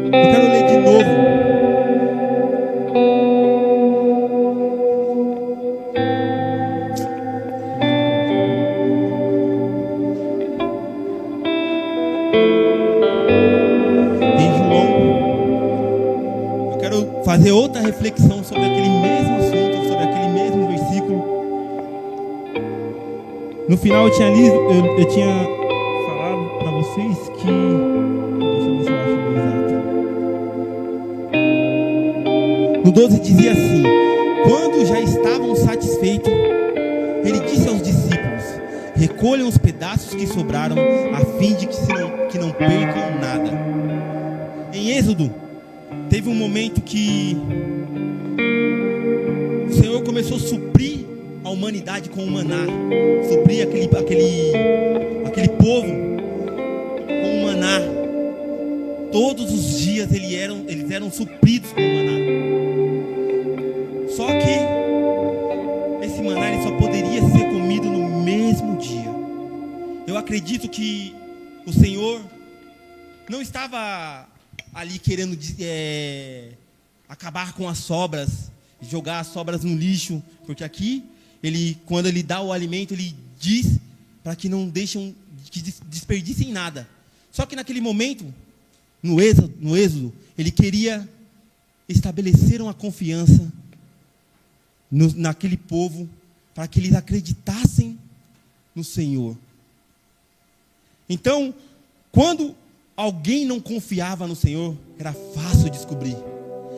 Eu quero ler de novo. Em João, eu quero fazer outra reflexão sobre aquele mesmo assunto, sobre aquele mesmo versículo. No final eu tinha lido, eu tinha falado para vocês que, deixa eu ver se eu acho o exato. No 12 dizia assim: quando já estavam satisfeitos, ele disse aos discípulos: recolham os pedaços que sobraram, a fim de que não percam nada. Em Êxodo, teve um momento que o Senhor começou a suprir a humanidade com o maná, suprir aquele povo com o maná. Todos os dias eles eram supridos com o maná. Só que esse maná ele só poderia ser comido no mesmo dia. Eu acredito que o Senhor não estava ali querendo acabar com as sobras, jogar as sobras no lixo, porque aqui quando ele dá o alimento, ele diz para que não deixem, que desperdicem nada. Só que naquele momento, no Êxodo, ele queria estabelecer uma confiança naquele povo, para que eles acreditassem no Senhor. Então, quando alguém não confiava no Senhor, era fácil descobrir.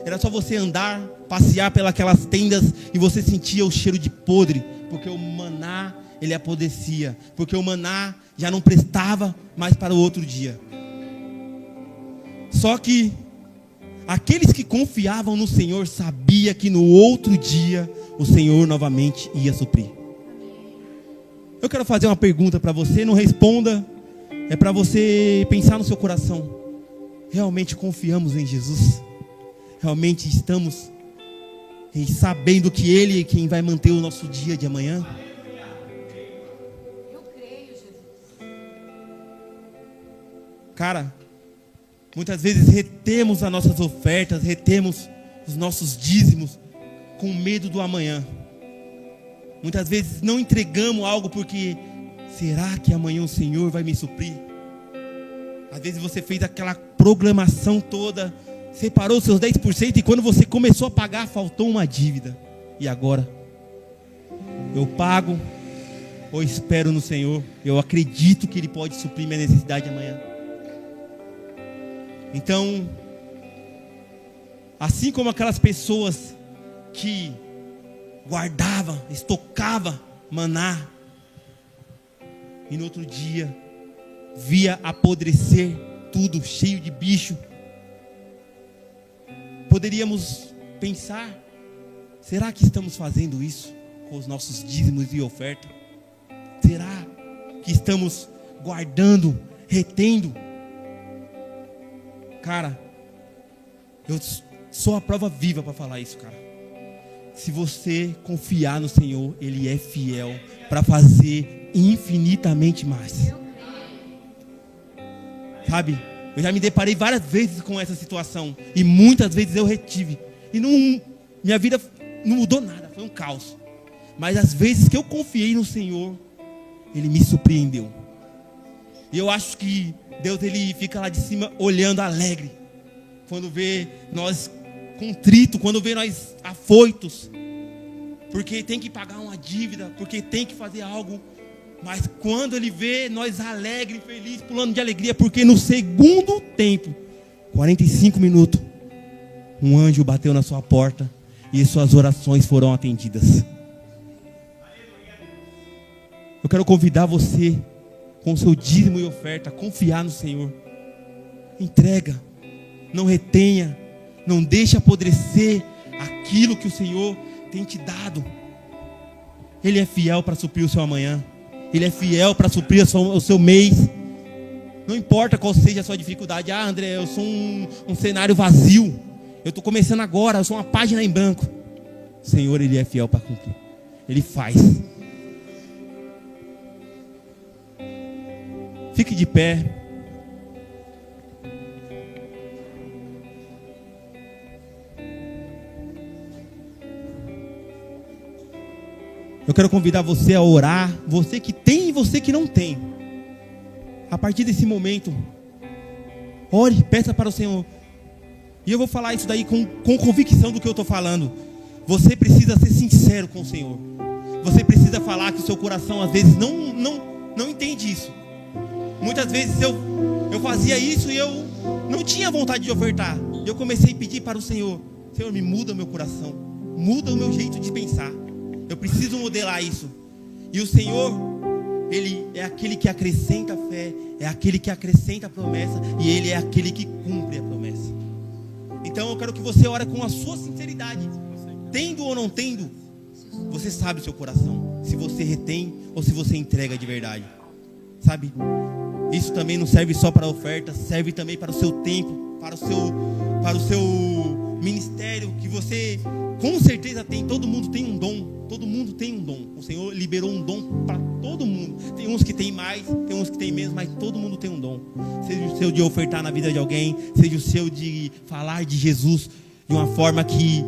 Era só você andar, passear pelas tendas e você sentia o cheiro de podre, porque o maná ele apodrecia, porque o maná já não prestava mais para o outro dia. Só que aqueles que confiavam no Senhor sabia que no outro dia o Senhor novamente ia suprir. Eu quero fazer uma pergunta para você, não responda, é para você pensar no seu coração. Realmente confiamos em Jesus? Realmente estamos sabendo que Ele é quem vai manter o nosso dia de amanhã? Eu creio, Jesus. Cara, muitas vezes retemos as nossas ofertas, retemos os nossos dízimos com medo do amanhã. Muitas vezes não entregamos algo porque será que amanhã o Senhor vai me suprir? Às vezes você fez aquela programação toda, separou os seus 10% e quando você começou a pagar, faltou uma dívida. E agora? Eu pago ou espero no Senhor? Eu acredito que Ele pode suprir minha necessidade amanhã. Então, assim como aquelas pessoas que guardavam, estocavam maná, e no outro dia via apodrecer tudo, cheio de bicho, poderíamos pensar: será que estamos fazendo isso com os nossos dízimos e oferta? Será que estamos guardando, retendo? Cara, eu sou a prova viva para falar isso, cara. Se você confiar no Senhor, Ele é fiel para fazer infinitamente mais. Sabe, eu já me deparei várias vezes com essa situação e muitas vezes eu retive. E minha vida não mudou nada, foi um caos. Mas as vezes que eu confiei no Senhor, Ele me surpreendeu. E eu acho que Deus ele fica lá de cima olhando alegre quando vê nós contritos, quando vê nós afoitos, porque tem que pagar uma dívida, porque tem que fazer algo. Mas quando Ele vê nós alegres, felizes, pulando de alegria, porque no segundo tempo, 45 minutos, um anjo bateu na sua porta e suas orações foram atendidas. Eu quero convidar você, com o seu dízimo e oferta, a confiar no Senhor. Entrega, não retenha, não deixe apodrecer aquilo que o Senhor tem te dado. Ele é fiel para suprir o seu amanhã. Ele é fiel para suprir o seu mês. Não importa qual seja a sua dificuldade. Ah, André, eu sou um cenário vazio. Eu estou começando agora, eu sou uma página em branco. O Senhor, Ele é fiel para cumprir. Ele faz. Fique de pé. Eu quero convidar você a orar, você que tem e você que não tem. A partir desse momento, ore, peça para o Senhor. E eu vou falar isso daí com convicção do que eu estou falando. Você precisa ser sincero com o Senhor. Você precisa falar que o seu coração às vezes não entende isso. Muitas vezes eu fazia isso e eu não tinha vontade de ofertar. Eu comecei a pedir para o Senhor: Senhor, me muda o meu coração, muda o meu jeito de pensar. Eu preciso modelar isso. E o Senhor, Ele é aquele que acrescenta a fé, é aquele que acrescenta a promessa, e Ele é aquele que cumpre a promessa. Então eu quero que você ore com a sua sinceridade. Tendo ou não tendo, você sabe o seu coração, se você retém ou se você entrega de verdade. Sabe? Isso também não serve só para a oferta, serve também para o seu tempo, para o seu ministério, que você com certeza tem. Todo mundo tem um dom, todo mundo tem um dom. O Senhor liberou um dom para todo mundo. Tem uns que tem mais, tem uns que tem menos, mas todo mundo tem um dom. Seja o seu de ofertar na vida de alguém, seja o seu de falar de Jesus de uma forma que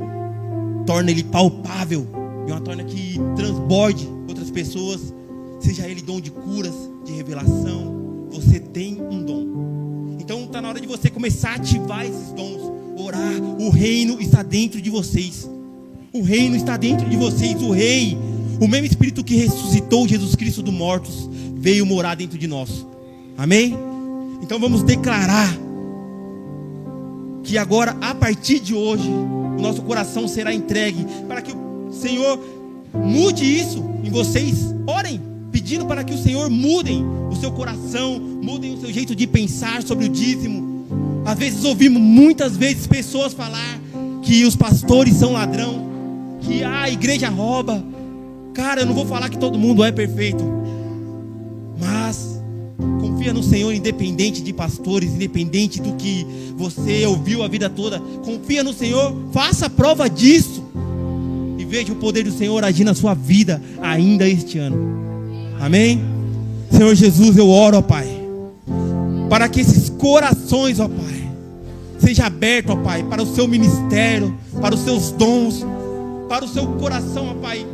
torna ele palpável, de uma forma que transborde outras pessoas. Seja ele dom de curas, de revelação. Você tem um dom. Então está na hora de você começar a ativar esses dons. Orar. O reino está dentro de vocês. O reino está dentro de vocês. O rei, o mesmo Espírito que ressuscitou Jesus Cristo dos mortos, veio morar dentro de nós. Amém? Então vamos declarar que agora, a partir de hoje, o nosso coração será entregue para que o Senhor mude isso em vocês. Orem, pedindo para que o Senhor mudem o seu coração, mudem o seu jeito de pensar sobre o dízimo. Às vezes ouvimos muitas vezes pessoas falar que os pastores são ladrão, que a igreja rouba. Cara, eu não vou falar que todo mundo é perfeito, mas confia no Senhor, independente de pastores, independente do que você ouviu a vida toda. Confia no Senhor, faça prova disso e veja o poder do Senhor agir na sua vida ainda este ano. Amém? Senhor Jesus, eu oro, ó Pai, para que esses corações, ó Pai, seja aberto, ó Pai, para o seu ministério, para os seus dons, para o seu coração, ó Pai,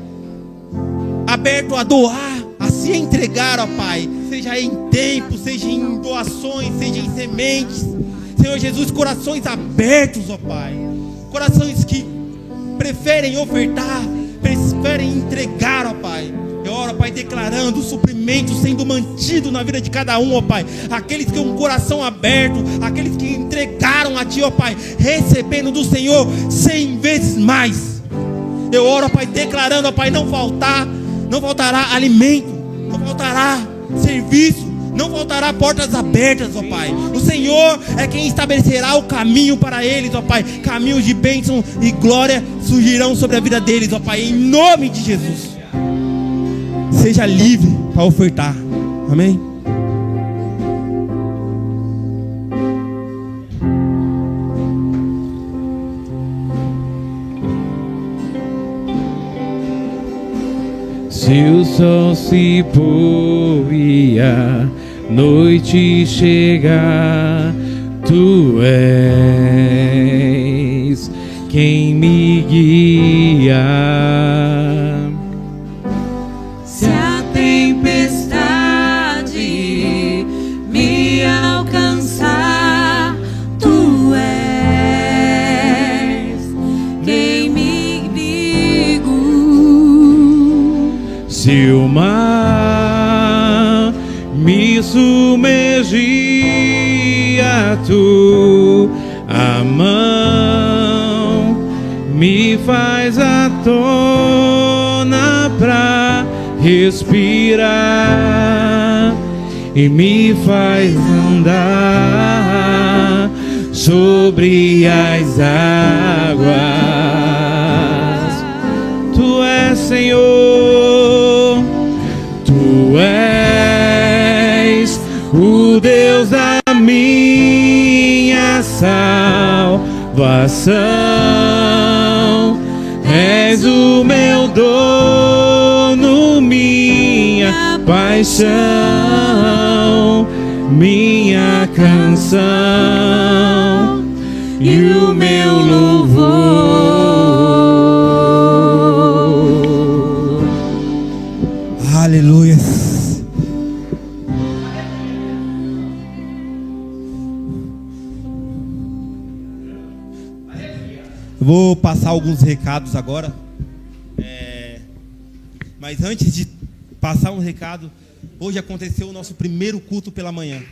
aberto a doar, a se entregar, ó Pai, seja em tempo, seja em doações, seja em sementes. Senhor Jesus, corações abertos, ó Pai, corações que preferem ofertar, preferem entregar, ó Pai. Eu oro, Pai, declarando o suprimento sendo mantido na vida de cada um, ó Pai. Aqueles que têm um coração aberto, aqueles que entregaram a Ti, ó Pai, recebendo do Senhor 100 vezes mais. Eu oro, ó Pai, declarando, ó Pai, não faltará alimento, não faltará serviço, não faltará portas abertas, ó Pai. O Senhor é quem estabelecerá o caminho para eles, ó Pai. Caminhos de bênção e glória surgirão sobre a vida deles, ó Pai, em nome de Jesus. Seja livre para ofertar. Amém? Se o sol se pôr e a noite chegar, Tu és quem me guia. Se a tempestade me alcançar, Tu és quem me guigo. Se o mar me submergia, Tu a mão me faz à tona pra respirar e me faz andar sobre as águas. Tu és Senhor, Tu és o Deus da minha salvação. És o meu dono, minha paixão, minha canção e o meu louvor. Eu vou passar alguns recados agora. Mas antes de passar um recado, hoje aconteceu o nosso primeiro culto pela manhã.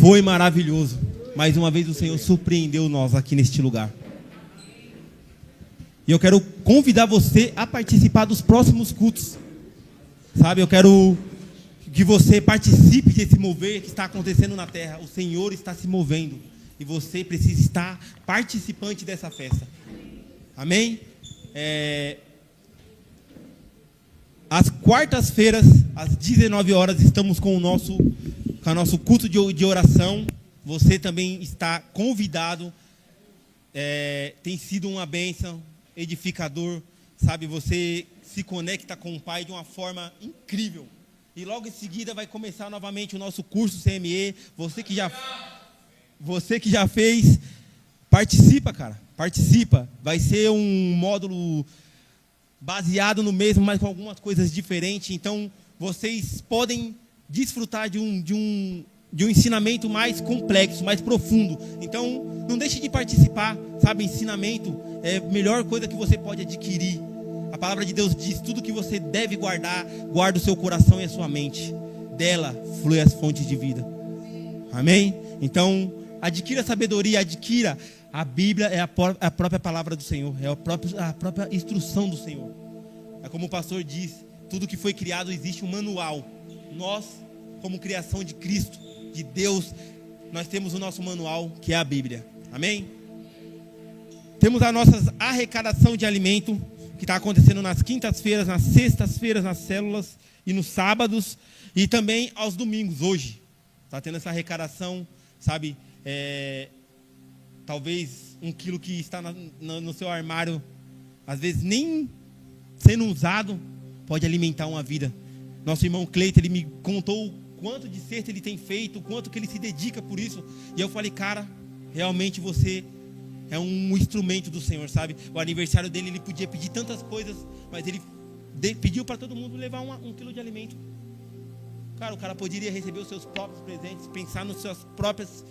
Foi maravilhoso. Mais uma vez o Senhor surpreendeu nós aqui neste lugar. E eu quero convidar você a participar dos próximos cultos. Sabe, eu quero que você participe desse mover que está acontecendo na terra. O Senhor está se movendo. E você precisa estar participante dessa festa. Amém? Às quartas-feiras, às 19 horas, estamos com o nosso culto de oração. Você também está convidado. Tem sido uma bênção, edificador. Sabe, você se conecta com o Pai de uma forma incrível. E logo em seguida vai começar novamente o nosso curso CME. Você que já fez, participa, cara. Participa. Vai ser um módulo baseado no mesmo, mas com algumas coisas diferentes. Então, vocês podem desfrutar de um ensinamento mais complexo, mais profundo. Então, não deixe de participar. Sabe, ensinamento é a melhor coisa que você pode adquirir. A palavra de Deus diz: tudo que você deve guardar, guarda o seu coração e a sua mente. Dela flui as fontes de vida. Amém? Então, adquira sabedoria, adquira. A Bíblia é a própria palavra do Senhor, é a própria instrução do Senhor. É como o pastor diz: tudo que foi criado existe um manual. Nós, como criação de Cristo, de Deus, nós temos o nosso manual, que é a Bíblia. Amém? Temos a nossa arrecadação de alimento, que está acontecendo nas quintas-feiras, nas sextas-feiras, nas células e nos sábados, e também aos domingos. Hoje está tendo essa arrecadação, sabe? Talvez 1 quilo que está no seu armário, às vezes nem sendo usado, pode alimentar uma vida. Nosso irmão Cleiton, ele me contou o quanto de cesta ele tem feito, o quanto que ele se dedica por isso. E eu falei: cara, realmente você é um instrumento do Senhor, sabe? O aniversário dele, ele podia pedir tantas coisas, mas ele pediu para todo mundo levar 1 quilo de alimento. Cara, o cara poderia receber os seus próprios presentes, pensar nas suas próprias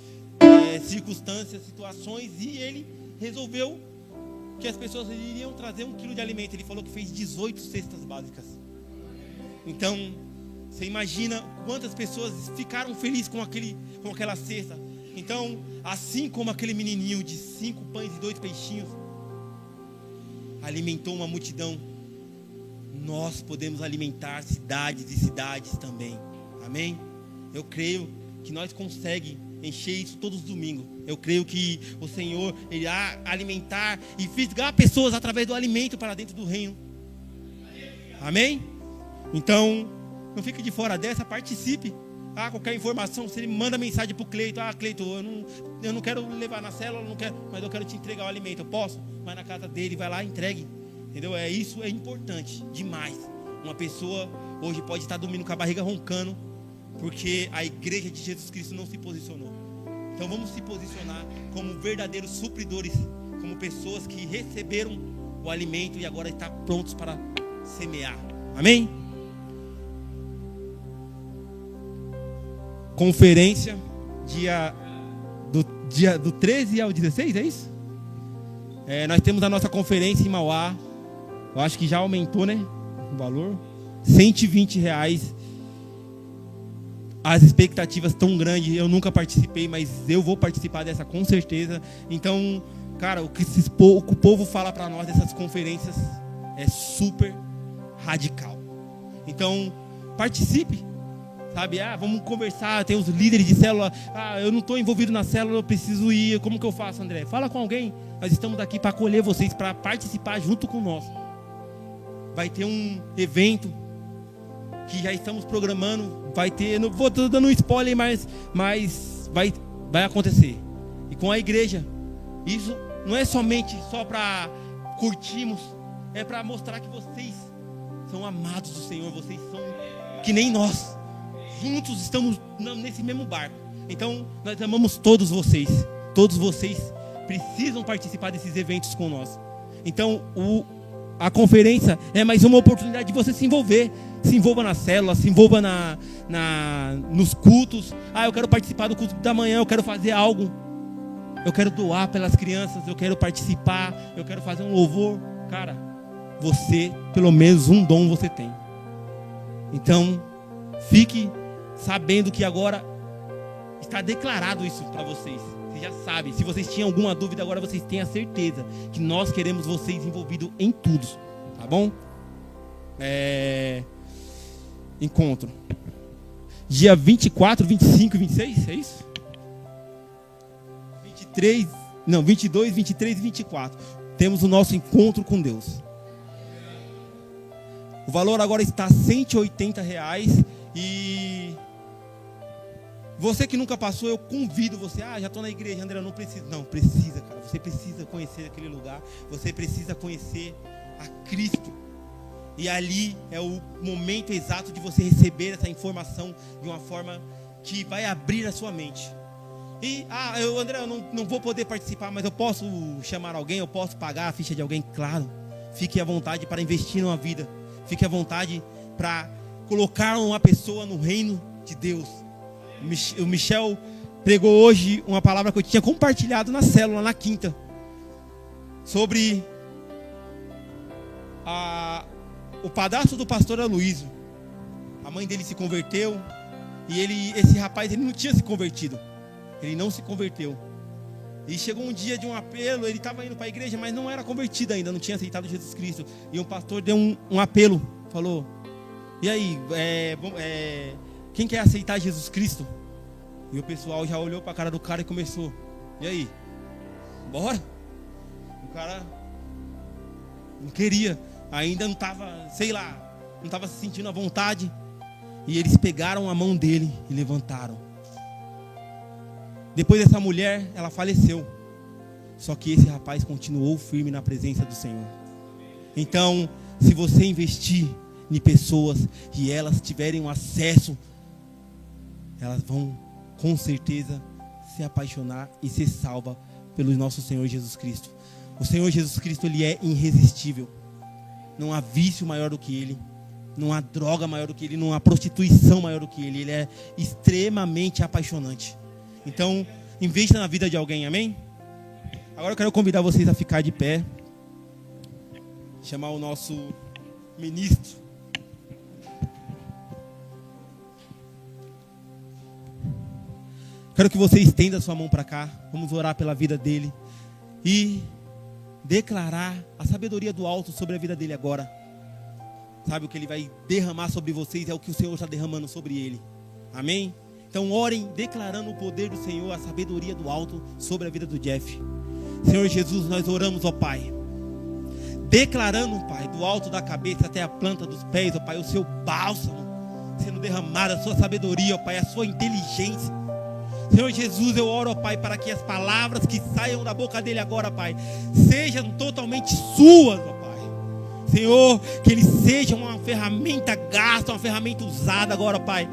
circunstâncias, situações, e ele resolveu que as pessoas iriam trazer 1 quilo de alimento. Ele falou que fez 18 cestas básicas. Então, você imagina quantas pessoas ficaram felizes com aquela cesta. Então, assim como aquele menininho de 5 pães e 2 peixinhos alimentou uma multidão, nós podemos alimentar cidades e cidades também. Amém? Eu creio que nós conseguimos encher isso todos os domingos. Eu creio que o Senhor irá alimentar e fisgar pessoas através do alimento para dentro do reino. Amém? Então, não fique de fora dessa, participe. Qualquer informação, você manda mensagem para o Cleiton: Cleiton, eu não quero levar na célula, não quero, mas eu quero te entregar o alimento. Eu posso? Vai na casa dele, vai lá e entregue. Entendeu? Isso é importante demais. Uma pessoa hoje pode estar dormindo com a barriga roncando, porque a igreja de Jesus Cristo não se posicionou. Então vamos se posicionar como verdadeiros supridores, como pessoas que receberam o alimento e agora estão prontos para semear. Amém? Conferência do 13 ao 16, é isso? Nós temos a nossa conferência em Mauá. Eu acho que já aumentou, né? O valor R$120. As expectativas tão grandes. Eu nunca participei, mas eu vou participar dessa com certeza. Então, cara, o que o povo fala para nós dessas conferências é super radical. Então, participe. Sabe, vamos conversar. Tem os líderes de célula. Eu não estou envolvido na célula, eu preciso ir. Como que eu faço, André? Fala com alguém. Nós estamos aqui para acolher vocês, para participar junto com nós. Vai ter um evento que já estamos programando. Vai ter, não vou dando um spoiler, mas vai acontecer. E com a igreja. Isso não é somente só para curtirmos, é para mostrar que vocês são amados do Senhor. Vocês são que nem nós. Juntos estamos nesse mesmo barco. Então nós amamos todos vocês. Todos vocês precisam participar desses eventos com nós. Então a conferência é mais uma oportunidade de você se envolver. Se envolva na célula, se envolva nos cultos. Eu quero participar do culto da manhã, eu quero fazer algo. eu quero doar pelas crianças, eu quero participar, eu quero fazer um louvor. Cara, você, pelo menos um dom você tem. Então, fique sabendo que agora está declarado isso para vocês. Vocês já sabem. Se vocês tinham alguma dúvida, agora vocês têm a certeza que nós queremos vocês envolvidos em tudo. Tá bom? Encontro. Dia 24, 25 e 26, é isso? 22, 23 e 24. Temos o nosso encontro com Deus. O valor agora está R$180. E você que nunca passou, eu convido você. Já estou na igreja, André, não precisa. Não, precisa, cara. Você precisa conhecer aquele lugar. Você precisa conhecer a Cristo. E ali é o momento exato de você receber essa informação de uma forma que vai abrir a sua mente. E, André, eu não vou poder participar, mas eu posso chamar alguém, eu posso pagar a ficha de alguém? Claro. Fique à vontade para investir numa vida. Fique à vontade para colocar uma pessoa no reino de Deus. O Michel pregou hoje uma palavra que eu tinha compartilhado na célula, na quinta, sobre o padrasto do pastor Aloysio. A mãe dele se converteu e esse rapaz ele não tinha se convertido. Ele não se converteu. E chegou um dia de um apelo, ele estava indo para a igreja, mas não era convertido ainda, não tinha aceitado Jesus Cristo. E um pastor deu um apelo, falou: e aí, quem quer aceitar Jesus Cristo? E o pessoal já olhou para a cara do cara e começou: e aí, bora? O cara não queria, ainda não estava, não estava se sentindo à vontade. E eles pegaram a mão dele e levantaram. Depois dessa mulher, ela faleceu. Só que esse rapaz continuou firme na presença do Senhor. Então, se você investir em pessoas e elas tiverem um acesso, elas vão com certeza se apaixonar e ser salva pelo nosso Senhor Jesus Cristo. O Senhor Jesus Cristo, ele é irresistível. Não há vício maior do que ele. Não há droga maior do que ele. Não há prostituição maior do que ele. Ele é extremamente apaixonante. Então, invista na vida de alguém, amém? Agora eu quero convidar vocês a ficar de pé. Chamar o nosso ministro. Quero que você estenda a sua mão para cá. Vamos orar pela vida dele. E declarar a sabedoria do alto sobre a vida dele agora. Sabe, o que ele vai derramar sobre vocês é o que o Senhor está derramando sobre ele. Amém? Então orem declarando o poder do Senhor, a sabedoria do alto sobre a vida do Jeff. Senhor Jesus, nós oramos, ó Pai, declarando, Pai, do alto da cabeça até a planta dos pés, ó Pai, o seu bálsamo sendo derramado, a sua sabedoria, ó Pai, a sua inteligência. Senhor Jesus, eu oro, ó Pai, para que as palavras que saiam da boca dele agora, Pai, sejam totalmente suas, ó Pai. Senhor, que ele seja uma ferramenta gasta, uma ferramenta usada agora, Pai.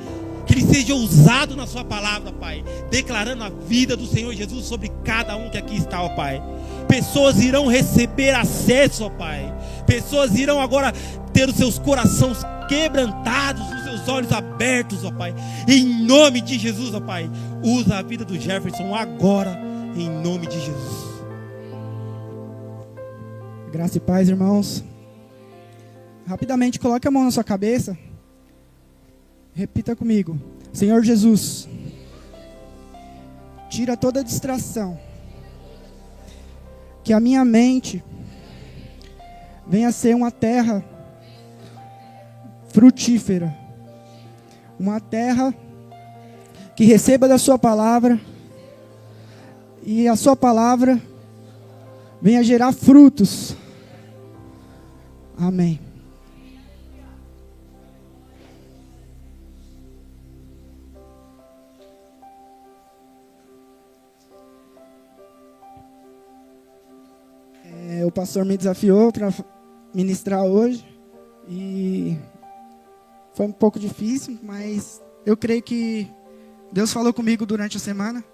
Que ele seja ousado na sua palavra, Pai, declarando a vida do Senhor Jesus sobre cada um que aqui está, ó Pai. Pessoas irão receber acesso, ó Pai. Pessoas irão agora ter os seus corações quebrantados, os seus olhos abertos, ó Pai. Em nome de Jesus, ó Pai, usa a vida do Jefferson agora, em nome de Jesus. Graça e paz, irmãos. Rapidamente, coloque a mão na sua cabeça. Repita comigo. Senhor Jesus, tira toda distração, que a minha mente venha a ser uma terra frutífera, uma terra que receba da sua palavra e a sua palavra venha gerar frutos. Amém. O pastor me desafiou para ministrar hoje e foi um pouco difícil, mas eu creio que Deus falou comigo durante a semana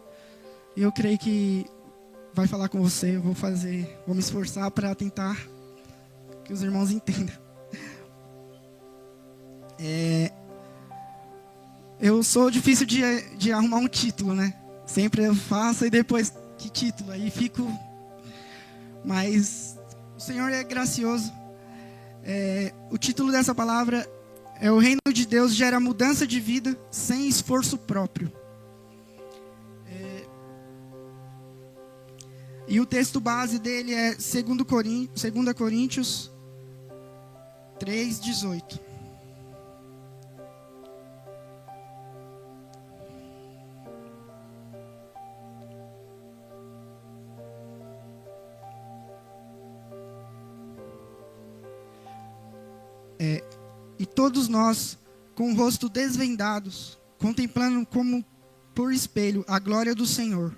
e eu creio que vai falar com você. Eu vou me esforçar para tentar que os irmãos entendam. Eu sou difícil de arrumar um título, né? Sempre eu faço e depois que título, aí fico... Mas o Senhor é gracioso. O título dessa palavra é: o reino de Deus gera mudança de vida sem esforço próprio. E o texto base dele é 2 Coríntios 3:18. E todos nós, com o rosto desvendados, contemplando como por espelho a glória do Senhor,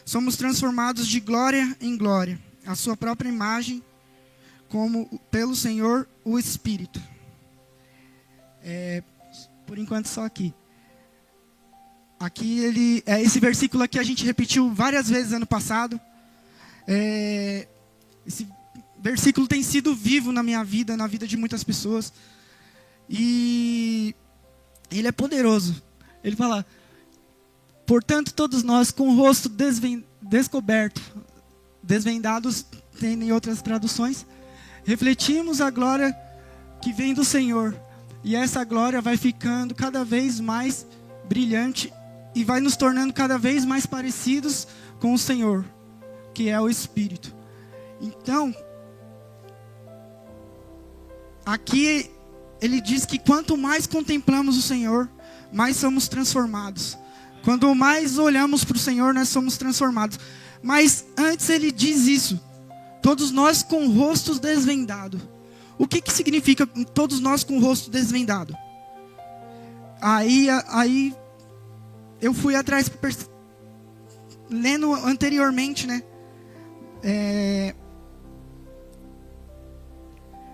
somos transformados de glória em glória, a sua própria imagem, como pelo Senhor o Espírito. Por enquanto só aqui. Aqui esse versículo aqui a gente repetiu várias vezes ano passado. Esse versículo tem sido vivo na minha vida, na vida de muitas pessoas. E ele é poderoso. Ele fala: portanto, todos nós com o rosto descoberto, desvendados, tem em outras traduções, refletimos a glória que vem do Senhor. E essa glória vai ficando cada vez mais brilhante e vai nos tornando cada vez mais parecidos com o Senhor, que é o Espírito. Então, aqui ele diz que quanto mais contemplamos o Senhor, mais somos transformados. Quando mais olhamos para o Senhor, nós somos transformados. Mas antes ele diz isso: todos nós com o rosto desvendado. O que significa todos nós com o rosto desvendado? Aí eu fui atrás, lendo anteriormente, né?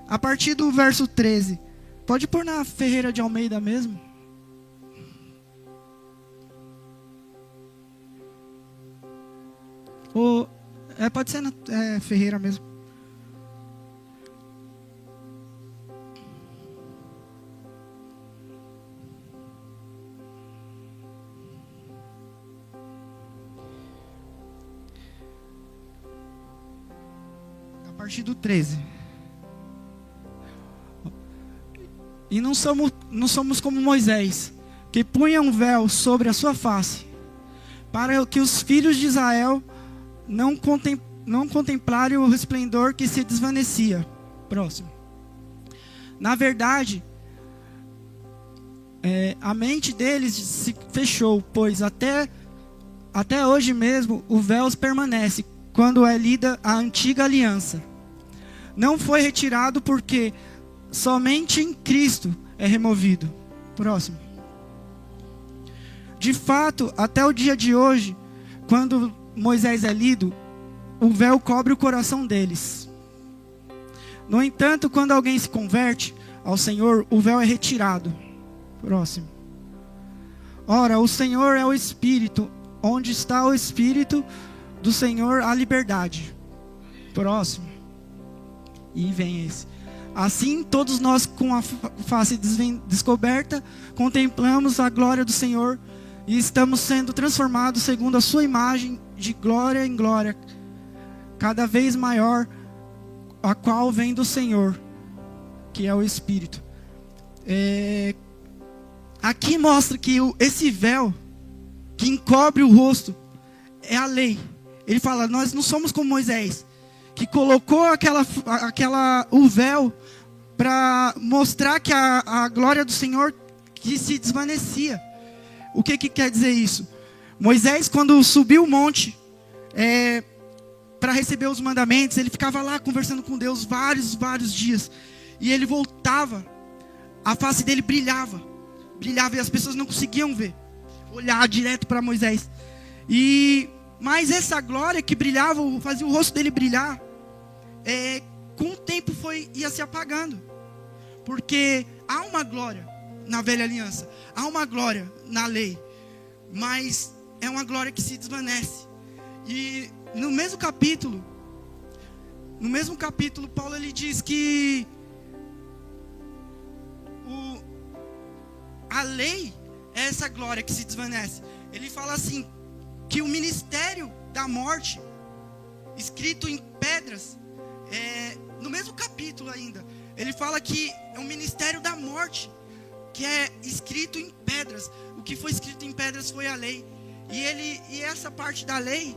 A partir do verso 13. Pode pôr na Ferreira de Almeida mesmo. Ou, pode ser na Ferreira mesmo. A partir do 13. E não somos como Moisés, que punha um véu sobre a sua face, para que os filhos de Israel não contemplarem o resplendor que se desvanecia. Próximo. Na verdade, a mente deles se fechou, pois até hoje mesmo o véu permanece quando é lida a antiga aliança. Não foi retirado porque somente em Cristo é removido. Próximo. De fato, até o dia de hoje, quando Moisés é lido, o véu cobre o coração deles. No entanto, quando alguém se converte ao Senhor, o véu é retirado. Próximo. Ora, o Senhor é o Espírito. Onde está o Espírito do Senhor, há liberdade. Próximo. E vem esse. Assim, todos nós com a face descoberta, contemplamos a glória do Senhor e estamos sendo transformados segundo a sua imagem, de glória em glória, cada vez maior, a qual vem do Senhor, que é o Espírito. Aqui mostra que esse véu que encobre o rosto é a lei. Ele fala: nós não somos como Moisés, que colocou o véu para mostrar que a glória do Senhor que se desvanecia. O que quer dizer isso? Moisés, quando subiu o monte para receber os mandamentos, ele ficava lá conversando com Deus vários dias. E ele voltava, a face dele brilhava e as pessoas não conseguiam olhar direto para Moisés. Mas essa glória que brilhava, fazia o rosto dele brilhar, com o tempo ia se apagando. Porque há uma glória na velha aliança, há uma glória na lei, mas é uma glória que se desvanece. E no mesmo capítulo, Paulo ele diz que a lei é essa glória que se desvanece. Ele fala assim: que o ministério da morte, escrito em pedras, no mesmo capítulo ainda, ele fala que é um ministério da morte, que é escrito em pedras. O que foi escrito em pedras foi a lei. E essa parte da lei,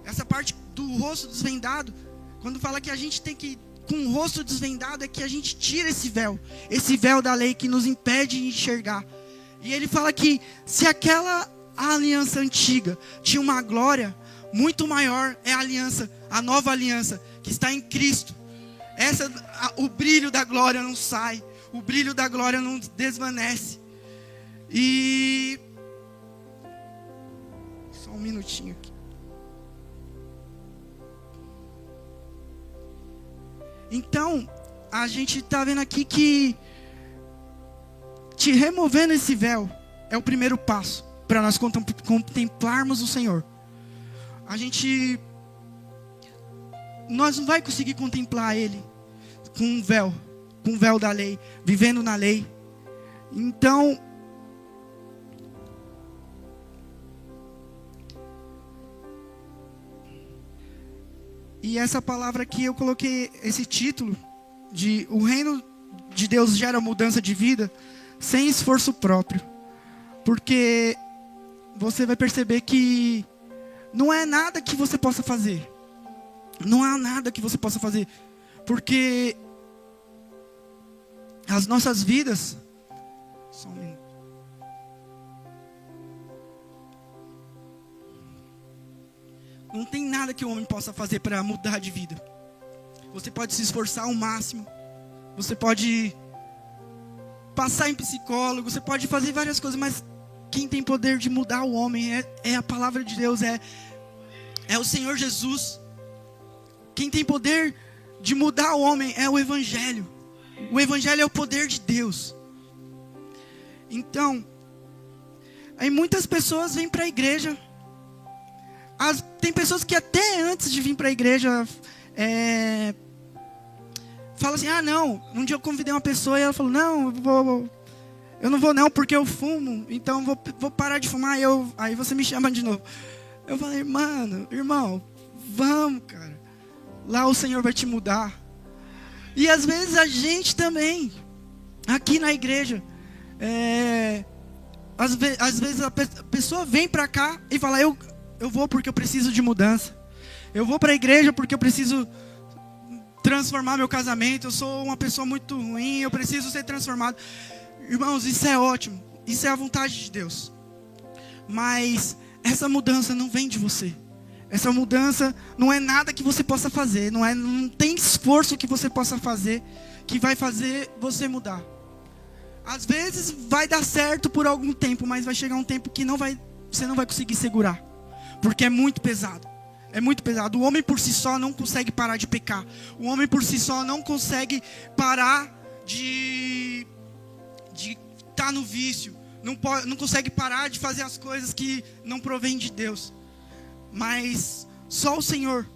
essa parte do rosto desvendado, quando fala que a gente tem que, com o rosto desvendado, é que a gente tira esse véu da lei que nos impede de enxergar. E ele fala que se aquela aliança antiga tinha uma glória, muito maior é a nova aliança, que está em Cristo. O brilho da glória não sai, o brilho da glória não desvanece. E só um minutinho aqui. Então, a gente está vendo aqui que te removendo esse véu é o primeiro passo para nós contemplarmos o Senhor. Nós não vai conseguir contemplar Ele com o véu da lei, vivendo na lei. Então, e essa palavra aqui eu coloquei esse título de o reino de Deus gera mudança de vida sem esforço próprio. Porque você vai perceber que não é nada que você possa fazer. Não há nada que você possa fazer. Porque as nossas vidas... Só um minuto. Não tem nada que o homem possa fazer para mudar de vida. Você pode se esforçar ao máximo. Você pode passar em psicólogo. Você pode fazer várias coisas. Mas quem tem poder de mudar o homem é a palavra de Deus. É o Senhor Jesus. Quem tem poder de mudar o homem é o Evangelho. O Evangelho é o poder de Deus. Então, aí muitas pessoas vêm para a igreja. Tem pessoas que até antes de vir para a igreja falam assim: ah, não. Um dia eu convidei uma pessoa e ela falou: não, eu não vou não, porque eu fumo. Então vou parar de fumar. Aí você me chama de novo. Eu falei: irmão, vamos, cara. Lá o Senhor vai te mudar. E às vezes a gente também, aqui na igreja, às vezes a pessoa vem para cá e fala: eu vou porque eu preciso de mudança. Eu vou para a igreja porque eu preciso transformar meu casamento. Eu sou uma pessoa muito ruim, eu preciso ser transformado. Irmãos, isso é ótimo. Isso é a vontade de Deus. Mas essa mudança não vem de você. Essa mudança não é nada que você possa fazer. Não tem esforço que você possa fazer que vai fazer você mudar. Às vezes vai dar certo por algum tempo, mas vai chegar um tempo que você não vai conseguir segurar. Porque é muito pesado. É muito pesado. O homem por si só não consegue parar de pecar. O homem por si só não consegue parar de estar no vício. Não consegue parar de fazer as coisas que não provêm de Deus. Mas só o Senhor.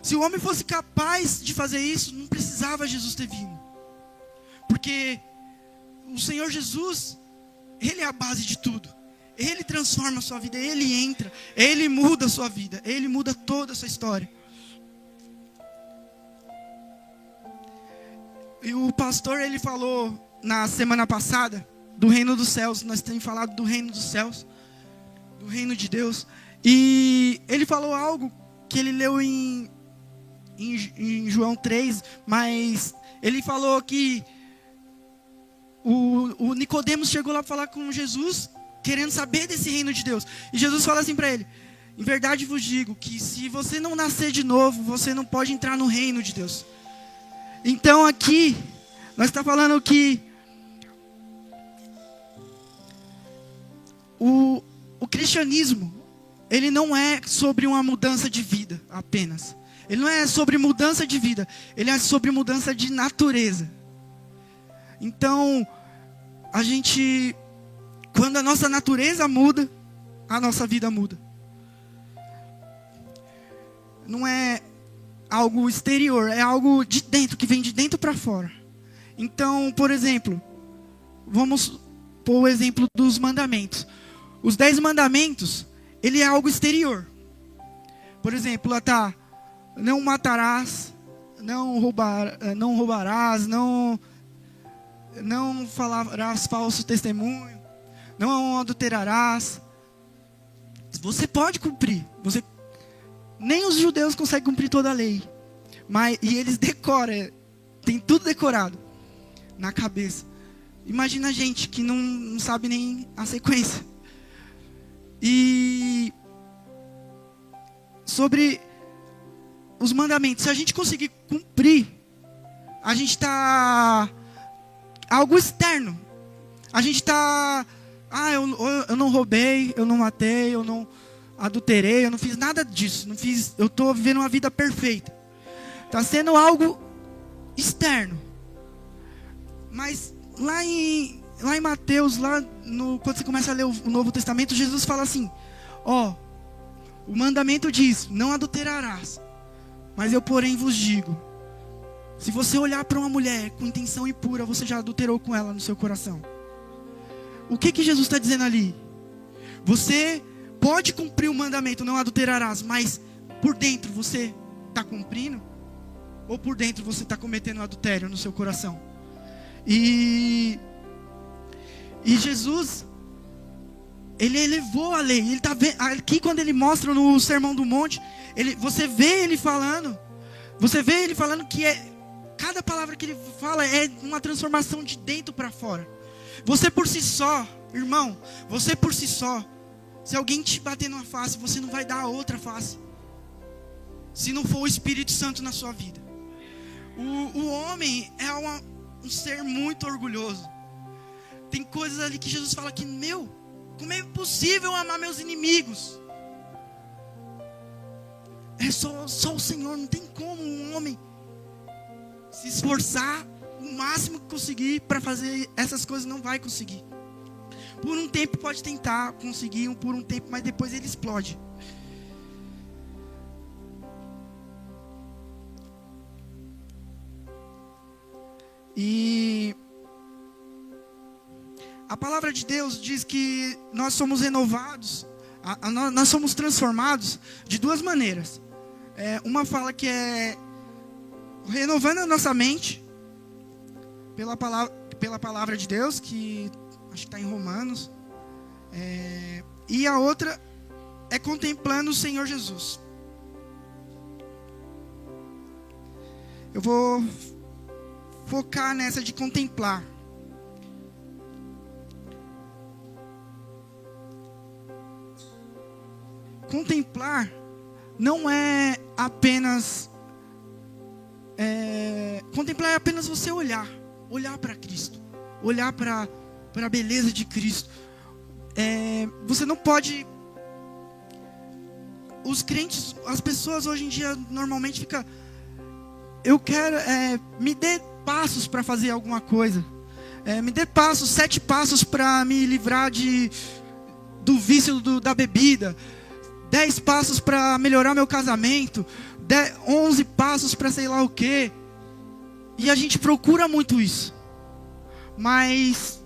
Se o homem fosse capaz de fazer isso, não precisava Jesus ter vindo. Porque o Senhor Jesus, Ele é a base de tudo. Ele transforma a sua vida, Ele entra, Ele muda a sua vida, Ele muda toda a sua história. E o pastor, ele falou na semana passada do reino dos céus. Nós temos falado do reino dos céus, do reino de Deus. E ele falou algo que ele leu em João 3, mas ele falou que o Nicodemos chegou lá para falar com Jesus, querendo saber desse reino de Deus. E Jesus fala assim para ele: em verdade vos digo que se você não nascer de novo, você não pode entrar no reino de Deus. Então aqui, nós estamos falando que o cristianismo, ele não é sobre uma mudança de vida apenas. Ele não é sobre mudança de vida. Ele é sobre mudança de natureza. Então, quando a nossa natureza muda, a nossa vida muda. Não é algo exterior, é algo de dentro, que vem de dentro para fora. Então, por exemplo, vamos pôr o exemplo dos mandamentos. Os 10 mandamentos, ele é algo exterior. Por exemplo, lá tá, não matarás, não roubarás, não falarás falso testemunho, não adulterarás. Você pode cumprir. Nem os judeus conseguem cumprir toda a lei. E eles decoram, tem tudo decorado na cabeça. Imagina a gente que não sabe nem a sequência. E sobre os mandamentos, se a gente conseguir cumprir, a gente está algo externo. A gente está, eu não roubei, eu não matei, eu não adulterei, eu não fiz nada disso, eu estou vivendo uma vida perfeita. Está sendo algo externo. Mas lá em Mateus, quando você começa a ler o Novo Testamento, Jesus fala assim: o mandamento diz, não adulterarás. Mas eu, porém, vos digo, se você olhar para uma mulher com intenção impura, você já adulterou com ela no seu coração. O que Jesus está dizendo ali? Você pode cumprir o mandamento, não adulterarás, mas por dentro você está cumprindo? Ou por dentro você está cometendo adultério no seu coração? E Jesus, ele elevou a lei. Ele tá vendo, aqui quando ele mostra no Sermão do Monte, você vê ele falando que cada palavra que ele fala é uma transformação de dentro para fora. Você por si só, irmão, se alguém te bater numa face, você não vai dar a outra face, se não for o Espírito Santo na sua vida. O homem é um ser muito orgulhoso. Tem coisas ali que Jesus fala que, como é impossível amar meus inimigos? É só o Senhor, não tem como um homem se esforçar o máximo que conseguir para fazer essas coisas, não vai conseguir. Por um tempo pode tentar conseguir, por um tempo, mas depois ele explode. E a palavra de Deus diz que nós somos renovados, nós somos transformados de duas maneiras. Uma fala que é renovando a nossa mente pela palavra de Deus, que acho que está em Romanos. E a outra é contemplando o Senhor Jesus. Eu vou focar nessa de contemplar. Contemplar não é apenas contemplar é apenas você olhar para Cristo, olhar para a beleza de Cristo. Você não pode. Os crentes, as pessoas hoje em dia normalmente ficam, eu quero, me dê passos para fazer alguma coisa, me dê 7 passos para me livrar do vício da bebida, 10 passos para melhorar meu casamento, 11 passos para sei lá o quê. E a gente procura muito isso. Mas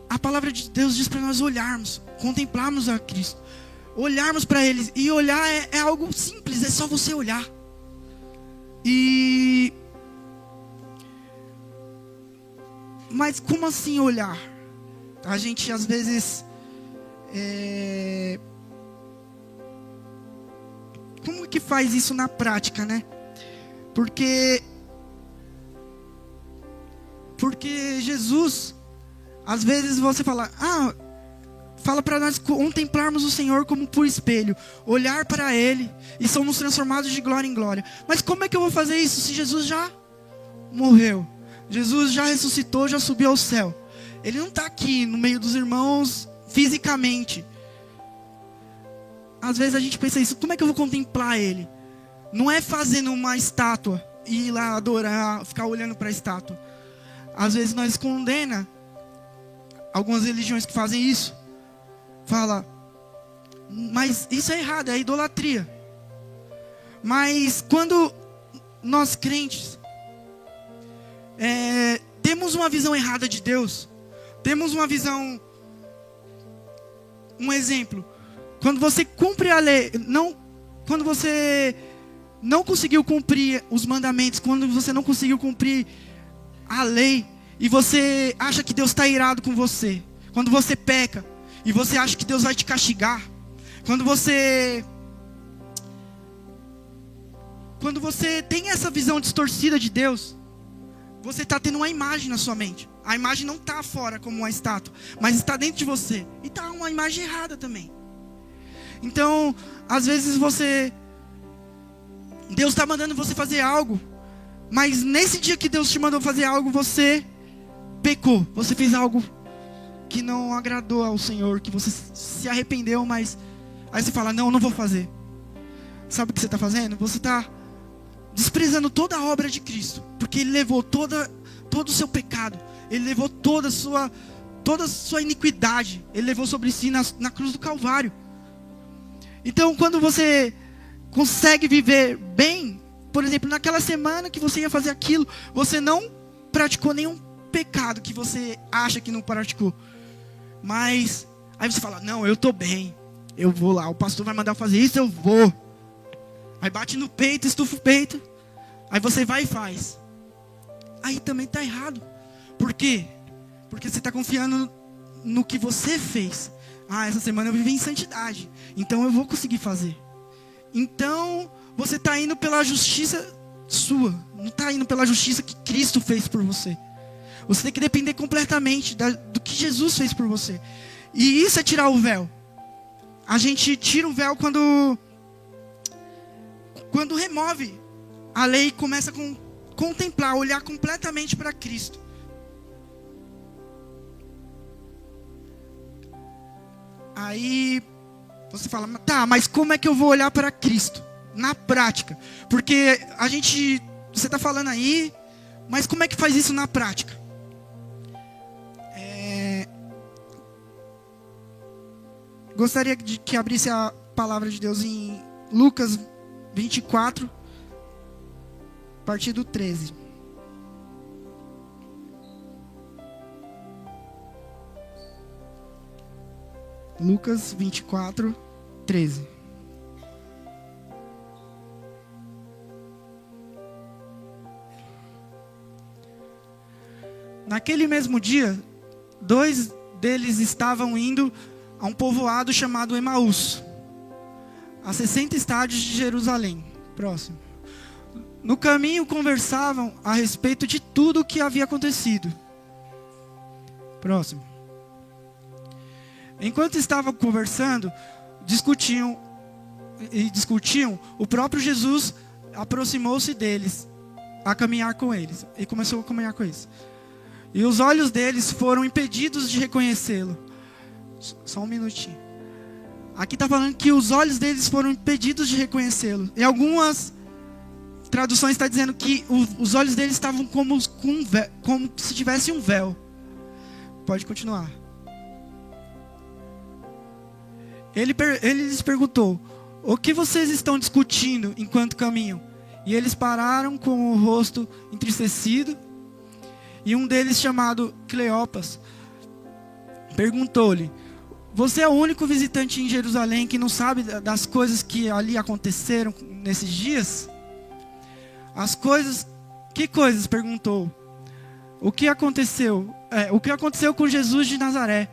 a palavra de Deus diz para nós olharmos, contemplarmos a Cristo, olharmos para Ele. E olhar é algo simples, é só você olhar. Mas como assim olhar? A gente às vezes como que faz isso na prática, né? Porque Jesus, às vezes você fala para nós contemplarmos o Senhor como por espelho, olhar para Ele e somos transformados de glória em glória. Mas como é que eu vou fazer isso se Jesus já morreu? Jesus já ressuscitou, já subiu ao céu. Ele não está aqui no meio dos irmãos fisicamente. Às vezes a gente pensa isso, como é que eu vou contemplar Ele? Não é fazendo uma estátua e ir lá adorar, ficar olhando para a estátua. Às vezes nós condena algumas religiões que fazem isso. Fala, mas isso é errado, é idolatria. Mas quando nós crentes temos uma visão errada de Deus, temos uma visão um exemplo. Quando você cumpre a lei, quando você não conseguiu cumprir os mandamentos, quando você não conseguiu cumprir a lei, e você acha que Deus está irado com você, quando você peca, e você acha que Deus vai te castigar, quando você tem essa visão distorcida de Deus, você está tendo uma imagem na sua mente. A imagem não está fora como uma estátua, mas está dentro de você. E está uma imagem errada também. Então, às vezes Deus está mandando você fazer algo, mas nesse dia que Deus te mandou fazer algo, você pecou. Você fez algo que não agradou ao Senhor, que você se arrependeu, mas aí você fala, não vou fazer. Sabe o que você está fazendo? Você está desprezando toda a obra de Cristo, porque Ele levou todo o seu pecado, Ele levou toda a sua iniquidade, Ele levou sobre si na cruz do Calvário. Então, quando você consegue viver bem, por exemplo, naquela semana que você ia fazer aquilo, você não praticou nenhum pecado que você acha que não praticou, mas aí você fala, não, eu estou bem, eu vou lá, o pastor vai mandar eu fazer isso, eu vou. Aí bate no peito, estufa o peito. Aí você vai e faz. Aí também está errado. Por quê? Porque você está confiando no que você fez. Essa semana eu vivi em santidade, então eu vou conseguir fazer. Então você está indo pela justiça sua, não está indo pela justiça que Cristo fez por você. Você tem que depender completamente do que Jesus fez por você. E isso é tirar o véu. A gente tira o véu quando remove a lei e começa a contemplar, olhar completamente para Cristo. Aí você fala, tá, mas como é que eu vou olhar para Cristo? Na prática. Porque você está falando aí, mas como é que faz isso na prática? Gostaria de que abrisse a palavra de Deus em Lucas 24, a partir do 13. Lucas 24, 13. Naquele mesmo dia, 2 deles estavam indo a um povoado chamado Emaús, a 60 estádios de Jerusalém. Próximo. No caminho conversavam a respeito de tudo o que havia acontecido. Próximo. Enquanto estavam conversando, discutiam, o próprio Jesus aproximou-se deles, a caminhar com eles, e começou a caminhar com eles. E os olhos deles foram impedidos de reconhecê-lo. Só um minutinho. Aqui está falando que os olhos deles foram impedidos de reconhecê-lo. Em algumas traduções está dizendo que os olhos deles estavam como se tivesse um véu. Pode continuar. Ele lhes perguntou, o que vocês estão discutindo enquanto caminham? E eles pararam com o rosto entristecido. E um deles, chamado Cleopas, perguntou-lhe, você é o único visitante em Jerusalém que não sabe das coisas que ali aconteceram nesses dias? Que coisas? Perguntou. O que aconteceu? O que aconteceu com Jesus de Nazaré?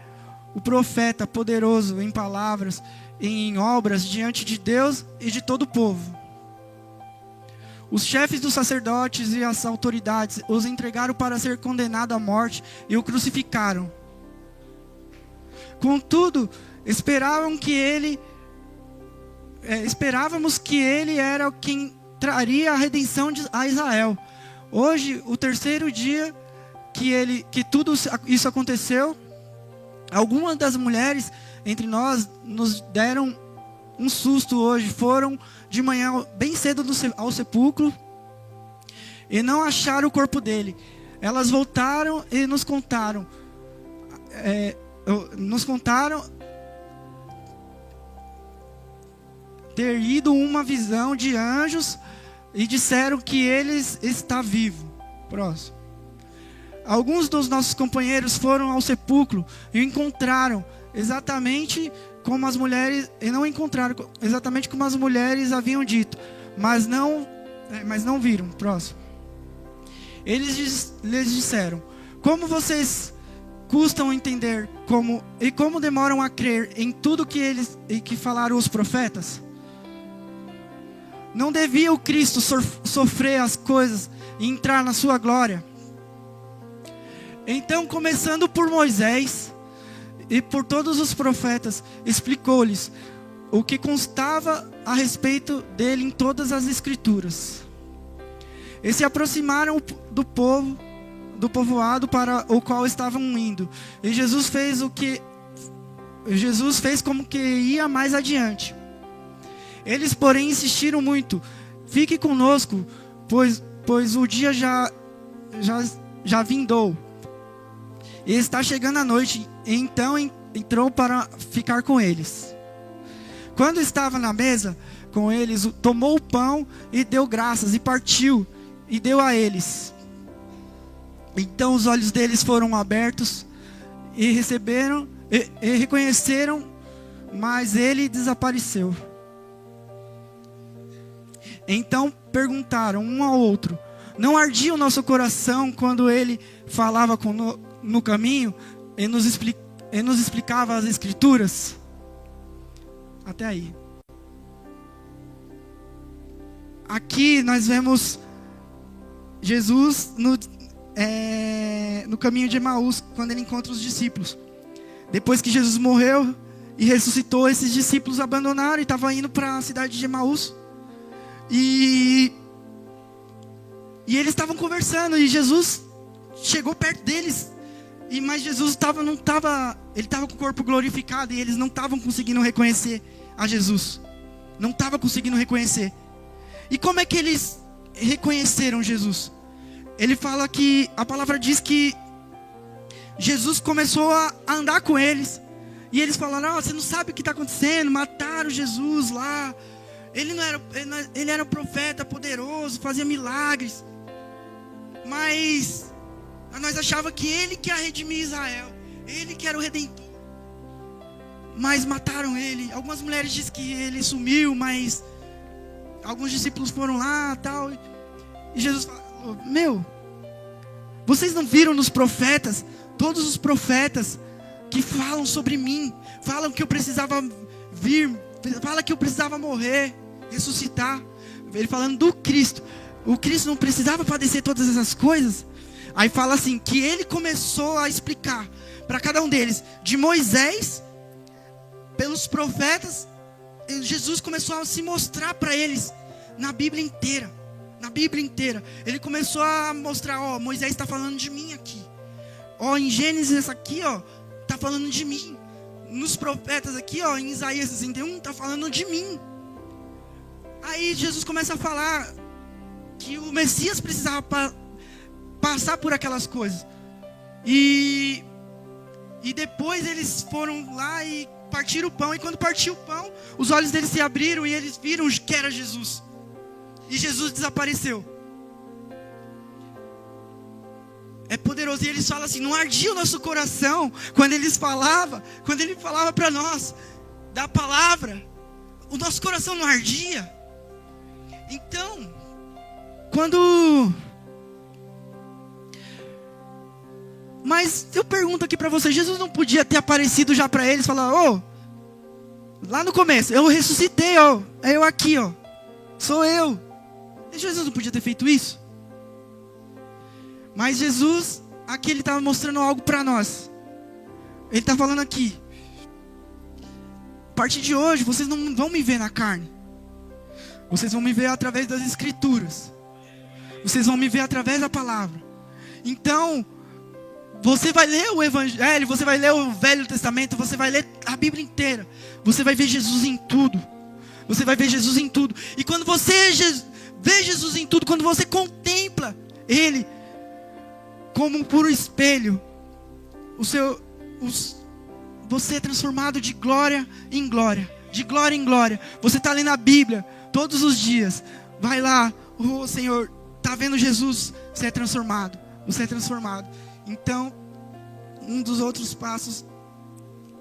O profeta poderoso em palavras e em obras diante de Deus e de todo o povo. Os chefes dos sacerdotes e as autoridades os entregaram para ser condenado à morte e o crucificaram. Contudo, esperávamos que ele era quem traria a redenção a Israel. Hoje, o terceiro dia que tudo isso aconteceu, algumas das mulheres entre nós nos deram um susto hoje. Foram de manhã bem cedo ao sepulcro e não acharam o corpo dele. Elas voltaram e nos contaram ter ido uma visão de anjos e disseram que ele está vivo. Próximo. Alguns dos nossos companheiros foram ao sepulcro e encontraram exatamente como as mulheres, e não encontraram exatamente como as mulheres haviam dito, mas não viram. Próximo. Eles lhes disseram: como vocês custam entender como demoram a crer em tudo que falaram os profetas? Não devia o Cristo sofrer as coisas e entrar na sua glória? Então, começando por Moisés e por todos os profetas, explicou-lhes o que constava a respeito dele em todas as Escrituras. E se aproximaram do povoado para o qual estavam indo. E Jesus fez como que ia mais adiante. Eles, porém, insistiram muito: fique conosco, pois o dia já vindou. E está chegando a noite. E então entrou para ficar com eles. Quando estava na mesa com eles, tomou o pão e deu graças, e partiu, e deu a eles. Então os olhos deles foram abertos, e reconheceram, mas ele desapareceu. Então perguntaram um ao outro: não ardia o nosso coração quando ele falava no caminho e nos explicava as Escrituras? Até aí. Aqui nós vemos Jesus no caminho de Emaús, quando ele encontra os discípulos. Depois que Jesus morreu e ressuscitou, esses discípulos abandonaram e estavam indo para a cidade de Emaús. E eles estavam conversando, e Jesus chegou perto deles. Mas Jesus não estava com o corpo glorificado, e eles não estavam conseguindo reconhecer a Jesus. Não estavam conseguindo reconhecer. E como é que eles reconheceram Jesus? Ele fala que, a palavra diz que Jesus começou a andar com eles. E eles falaram: você não sabe o que está acontecendo, mataram Jesus lá. Ele era um profeta poderoso, fazia milagres. Mas nós achávamos que ele que ia redimir Israel, ele que era o Redentor. Mas mataram ele. Algumas mulheres dizem que ele sumiu, mas alguns discípulos foram lá, tal. E Jesus falou: vocês não viram nos profetas, todos os profetas que falam sobre mim, falam que eu precisava vir, falam que eu precisava morrer, ressuscitar. Ele falando do Cristo. O Cristo não precisava padecer todas essas coisas. Aí fala assim, que ele começou a explicar para cada um deles, de Moisés, pelos profetas. Jesus começou a se mostrar para eles na Bíblia inteira. Na Bíblia inteira. Ele começou a mostrar: Moisés está falando de mim aqui. Em Gênesis essa aqui, está falando de mim. Nos profetas aqui, em Isaías 61, está falando de mim. Aí Jesus começa a falar que o Messias precisava passar por aquelas coisas. E depois eles foram lá e partiram o pão. E quando partiu o pão, os olhos deles se abriram e eles viram que era Jesus. E Jesus desapareceu. É poderoso. E eles falam assim: não ardia o nosso coração quando ele falava para nós da palavra. O nosso coração não ardia. Então, mas eu pergunto aqui para vocês: Jesus não podia ter aparecido já para eles, falar: lá no começo, eu ressuscitei, eu aqui, sou eu. E Jesus não podia ter feito isso? Mas Jesus, aqui ele estava mostrando algo para nós. Ele está falando aqui: a partir de hoje, vocês não vão me ver na carne. Vocês vão me ver através das Escrituras. Vocês vão me ver através da palavra. Então, você vai ler o Evangelho, você vai ler o Velho Testamento, você vai ler a Bíblia inteira. Você vai ver Jesus em tudo. Você vai ver Jesus em tudo. E quando você vê Jesus em tudo, quando você contempla Ele como por um espelho, você é transformado de glória em glória. De glória em glória. Você está lendo a Bíblia todos os dias. Vai lá, Senhor, está vendo Jesus? Você é transformado. Você é transformado. Então, um dos outros passos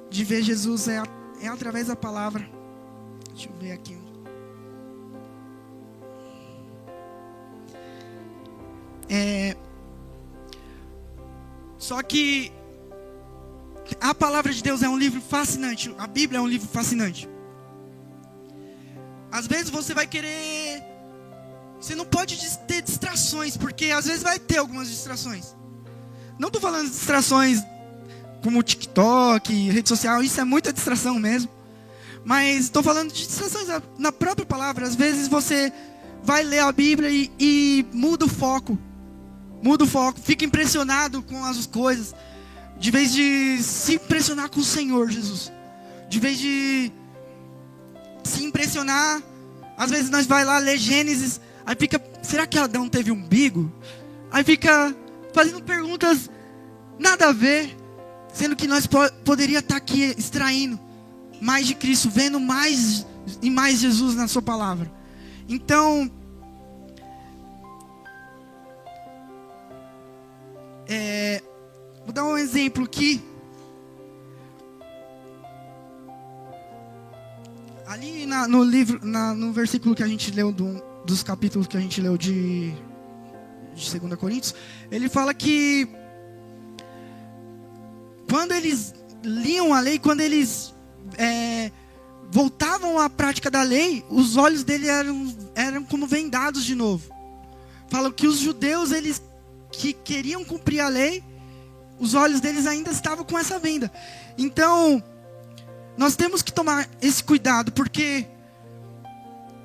de ver Jesus é é através da palavra. Deixa eu ver aqui. Só que a palavra de Deus é um livro fascinante. A Bíblia é um livro fascinante. Às vezes você vai querer... Você não pode ter distrações, porque às vezes vai ter algumas distrações. Não estou falando de distrações como TikTok, rede social, isso é muita distração mesmo. Mas estou falando de distrações na própria palavra. Às vezes você vai ler a Bíblia e muda o foco. Muda o foco, fica impressionado com as coisas. De vez de se impressionar com o Senhor Jesus. De vez de se impressionar, às vezes nós vai lá ler Gênesis, aí fica, será que Adão teve umbigo? Aí fica fazendo perguntas nada a ver, sendo que nós poderia estar aqui extraindo mais de Cristo, vendo mais e mais Jesus na sua palavra. Então, vou dar um exemplo aqui. Ali no livro, no versículo que a gente leu, dos capítulos que a gente leu de 2 Coríntios, ele fala que quando eles liam a lei, quando eles voltavam à prática da lei, os olhos dele eram como vendados de novo. Fala que os judeus, eles que queriam cumprir a lei, os olhos deles ainda estavam com essa venda. Então, nós temos que tomar esse cuidado, porque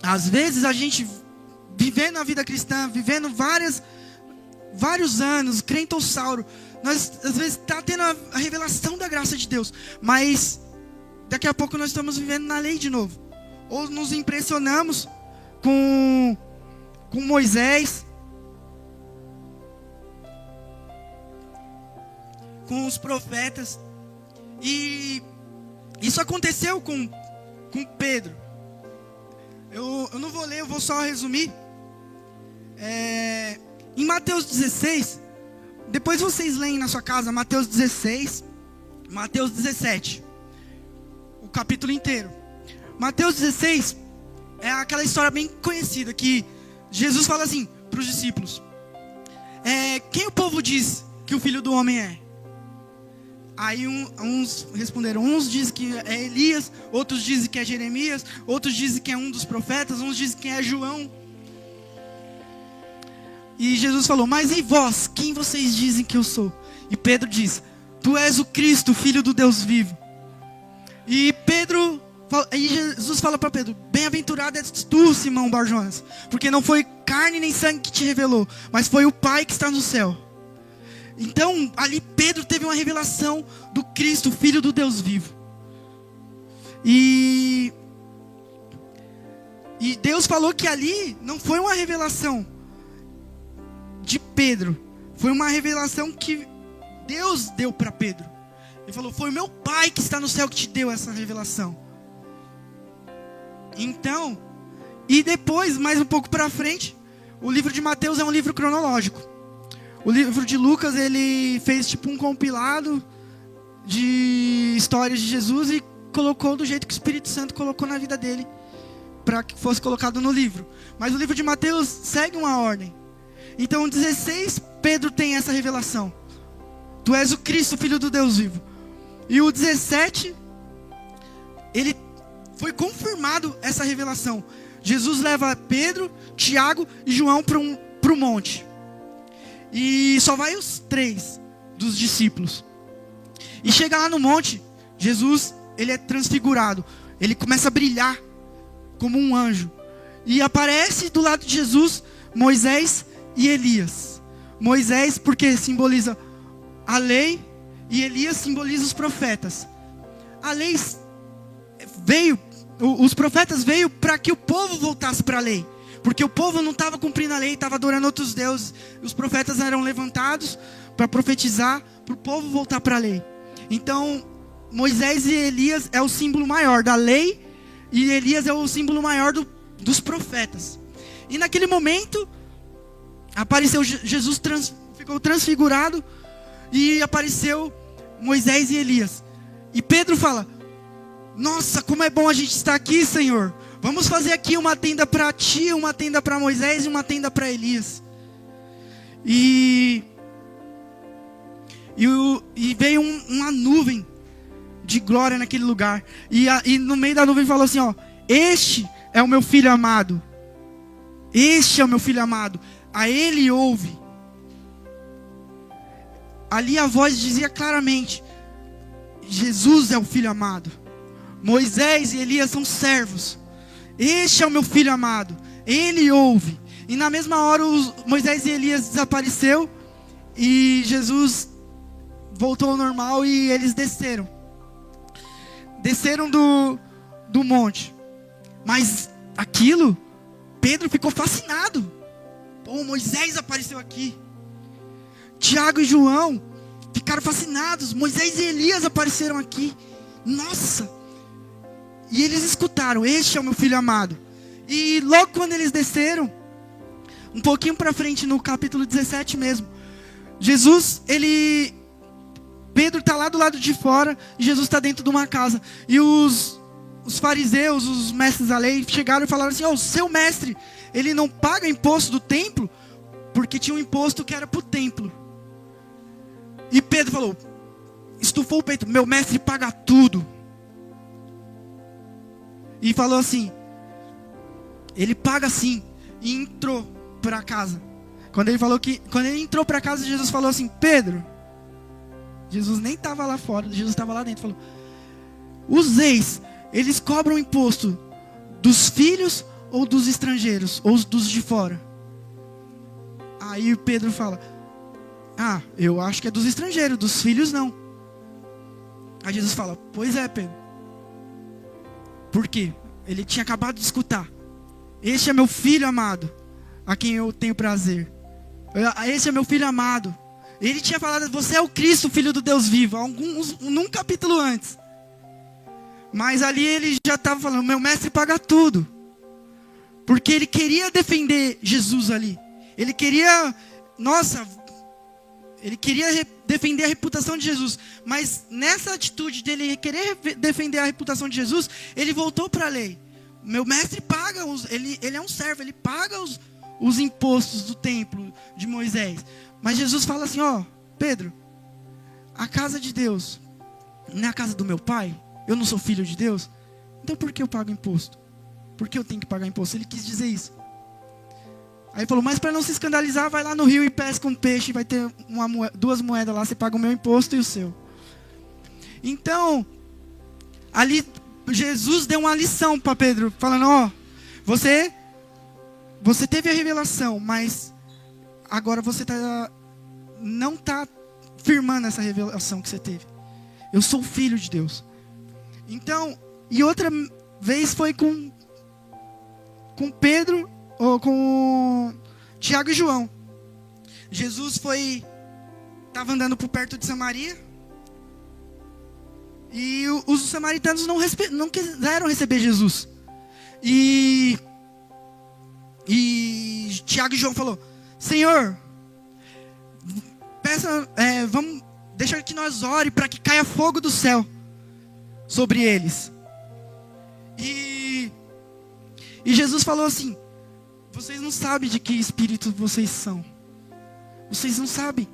às vezes a gente, vivendo a vida cristã, vivendo vários anos, crentossauro, nós às vezes está tendo a revelação da graça de Deus, mas daqui a pouco nós estamos vivendo na lei de novo. Ou nos impressionamos com Moisés, com os profetas, e isso aconteceu com Pedro. Eu não vou ler, eu vou só resumir. Em Mateus 16, depois vocês leem na sua casa, Mateus 16, Mateus 17, o capítulo inteiro. Mateus 16 é aquela história bem conhecida, que Jesus fala assim para os discípulos: quem o povo diz que o Filho do Homem é? Aí uns responderam, uns dizem que é Elias, outros dizem que é Jeremias, outros dizem que é um dos profetas, uns dizem que é João. E Jesus falou: mas e vós, quem vocês dizem que eu sou? E Pedro diz: tu és o Cristo, Filho do Deus vivo. E Jesus fala para Pedro: bem-aventurado és tu, Simão Barjonas, porque não foi carne nem sangue que te revelou, mas foi o Pai que está no céu. Então, ali Pedro teve uma revelação do Cristo, Filho do Deus vivo. E Deus falou que ali não foi uma revelação de Pedro, foi uma revelação que Deus deu para Pedro. Ele falou: foi o meu Pai que está no céu que te deu essa revelação. Então, e depois, mais um pouco para frente, o livro de Mateus é um livro cronológico. O livro de Lucas, ele fez tipo um compilado de histórias de Jesus e colocou do jeito que o Espírito Santo colocou na vida dele, para que fosse colocado no livro. Mas o livro de Mateus segue uma ordem. Então, 16, Pedro tem essa revelação: tu és o Cristo, Filho do Deus vivo. E o 17, ele foi confirmado essa revelação. Jesus leva Pedro, Tiago e João para o monte. E só vai os 3 dos discípulos. E chega lá no monte, Jesus, ele é transfigurado. Ele começa a brilhar como um anjo. E aparece do lado de Jesus Moisés e Elias. Moisés porque simboliza a lei, e Elias simboliza os profetas. A lei veio, os profetas veio para que o povo voltasse para a lei. Porque o povo não estava cumprindo a lei, estava adorando outros deuses. Os profetas eram levantados para profetizar, para o povo voltar para a lei. Então, Moisés e Elias é o símbolo maior da lei, e Elias é o símbolo maior dos profetas. E naquele momento, apareceu Jesus, ficou transfigurado, e apareceu Moisés e Elias. E Pedro fala: Nossa, como é bom a gente estar aqui, Senhor. Vamos fazer aqui uma tenda para ti, uma tenda para Moisés e uma tenda para Elias. E veio uma nuvem de glória naquele lugar. E no meio da nuvem falou assim, ó: este é o meu filho amado. Este é o meu filho amado. A ele ouve. Ali a voz dizia claramente: Jesus é o filho amado. Moisés e Elias são servos. Este é o meu filho amado. Ele ouve. E na mesma hora Moisés e Elias desapareceu. E Jesus voltou ao normal e eles desceram. Desceram do monte. Mas aquilo, Pedro ficou fascinado. Pô, Moisés apareceu aqui. Tiago e João ficaram fascinados. Moisés e Elias apareceram aqui. Nossa! E eles escutaram: este é o meu filho amado. E logo quando eles desceram, um pouquinho para frente, no capítulo 17 mesmo, Pedro está lá do lado de fora e Jesus está dentro de uma casa. E os fariseus, os mestres da lei, chegaram e falaram assim: o seu mestre, ele não paga imposto do templo? Porque tinha um imposto que era para o templo. E Pedro falou, estufou o peito: meu mestre paga tudo. E falou assim: ele paga sim. E entrou para casa. Quando ele entrou para casa, Jesus falou assim: Pedro. Jesus nem estava lá fora, Jesus estava lá dentro. Falou: os reis, eles cobram imposto dos filhos ou dos estrangeiros, ou dos de fora? Aí Pedro fala: eu acho que é dos estrangeiros, dos filhos não. Aí Jesus fala: pois é, Pedro. Por quê? Ele tinha acabado de escutar: este é meu filho amado, a quem eu tenho prazer. Este é meu filho amado. Ele tinha falado: você é o Cristo, filho do Deus vivo, num capítulo antes. Mas ali ele já estava falando: meu mestre paga tudo. Porque ele queria defender Jesus ali. Ele queria, ele queria defender a reputação de Jesus. Mas nessa atitude dele querer defender a reputação de Jesus, ele voltou para a lei. Meu mestre paga, ele é um servo, ele paga os impostos do templo de Moisés. Mas Jesus fala assim: Pedro, a casa de Deus não é a casa do meu pai? Eu não sou filho de Deus? Então por que eu pago imposto? Por que eu tenho que pagar imposto? Ele quis dizer isso. Aí ele falou: mas para não se escandalizar, vai lá no rio e pesca um peixe, vai ter 2 moedas lá, você paga o meu imposto e o seu. Então, ali Jesus deu uma lição para Pedro, falando: você teve a revelação, mas agora você não está firmando essa revelação que você teve. Eu sou filho de Deus. Então, e outra vez foi com Pedro, ou com Tiago e João. Jesus estava andando por perto de Samaria. E os samaritanos não quiseram receber Jesus. E Tiago e João falou: Senhor, deixa que nós ore para que caia fogo do céu sobre eles. E Jesus falou assim: vocês não sabem de que espírito vocês são. Vocês não sabem.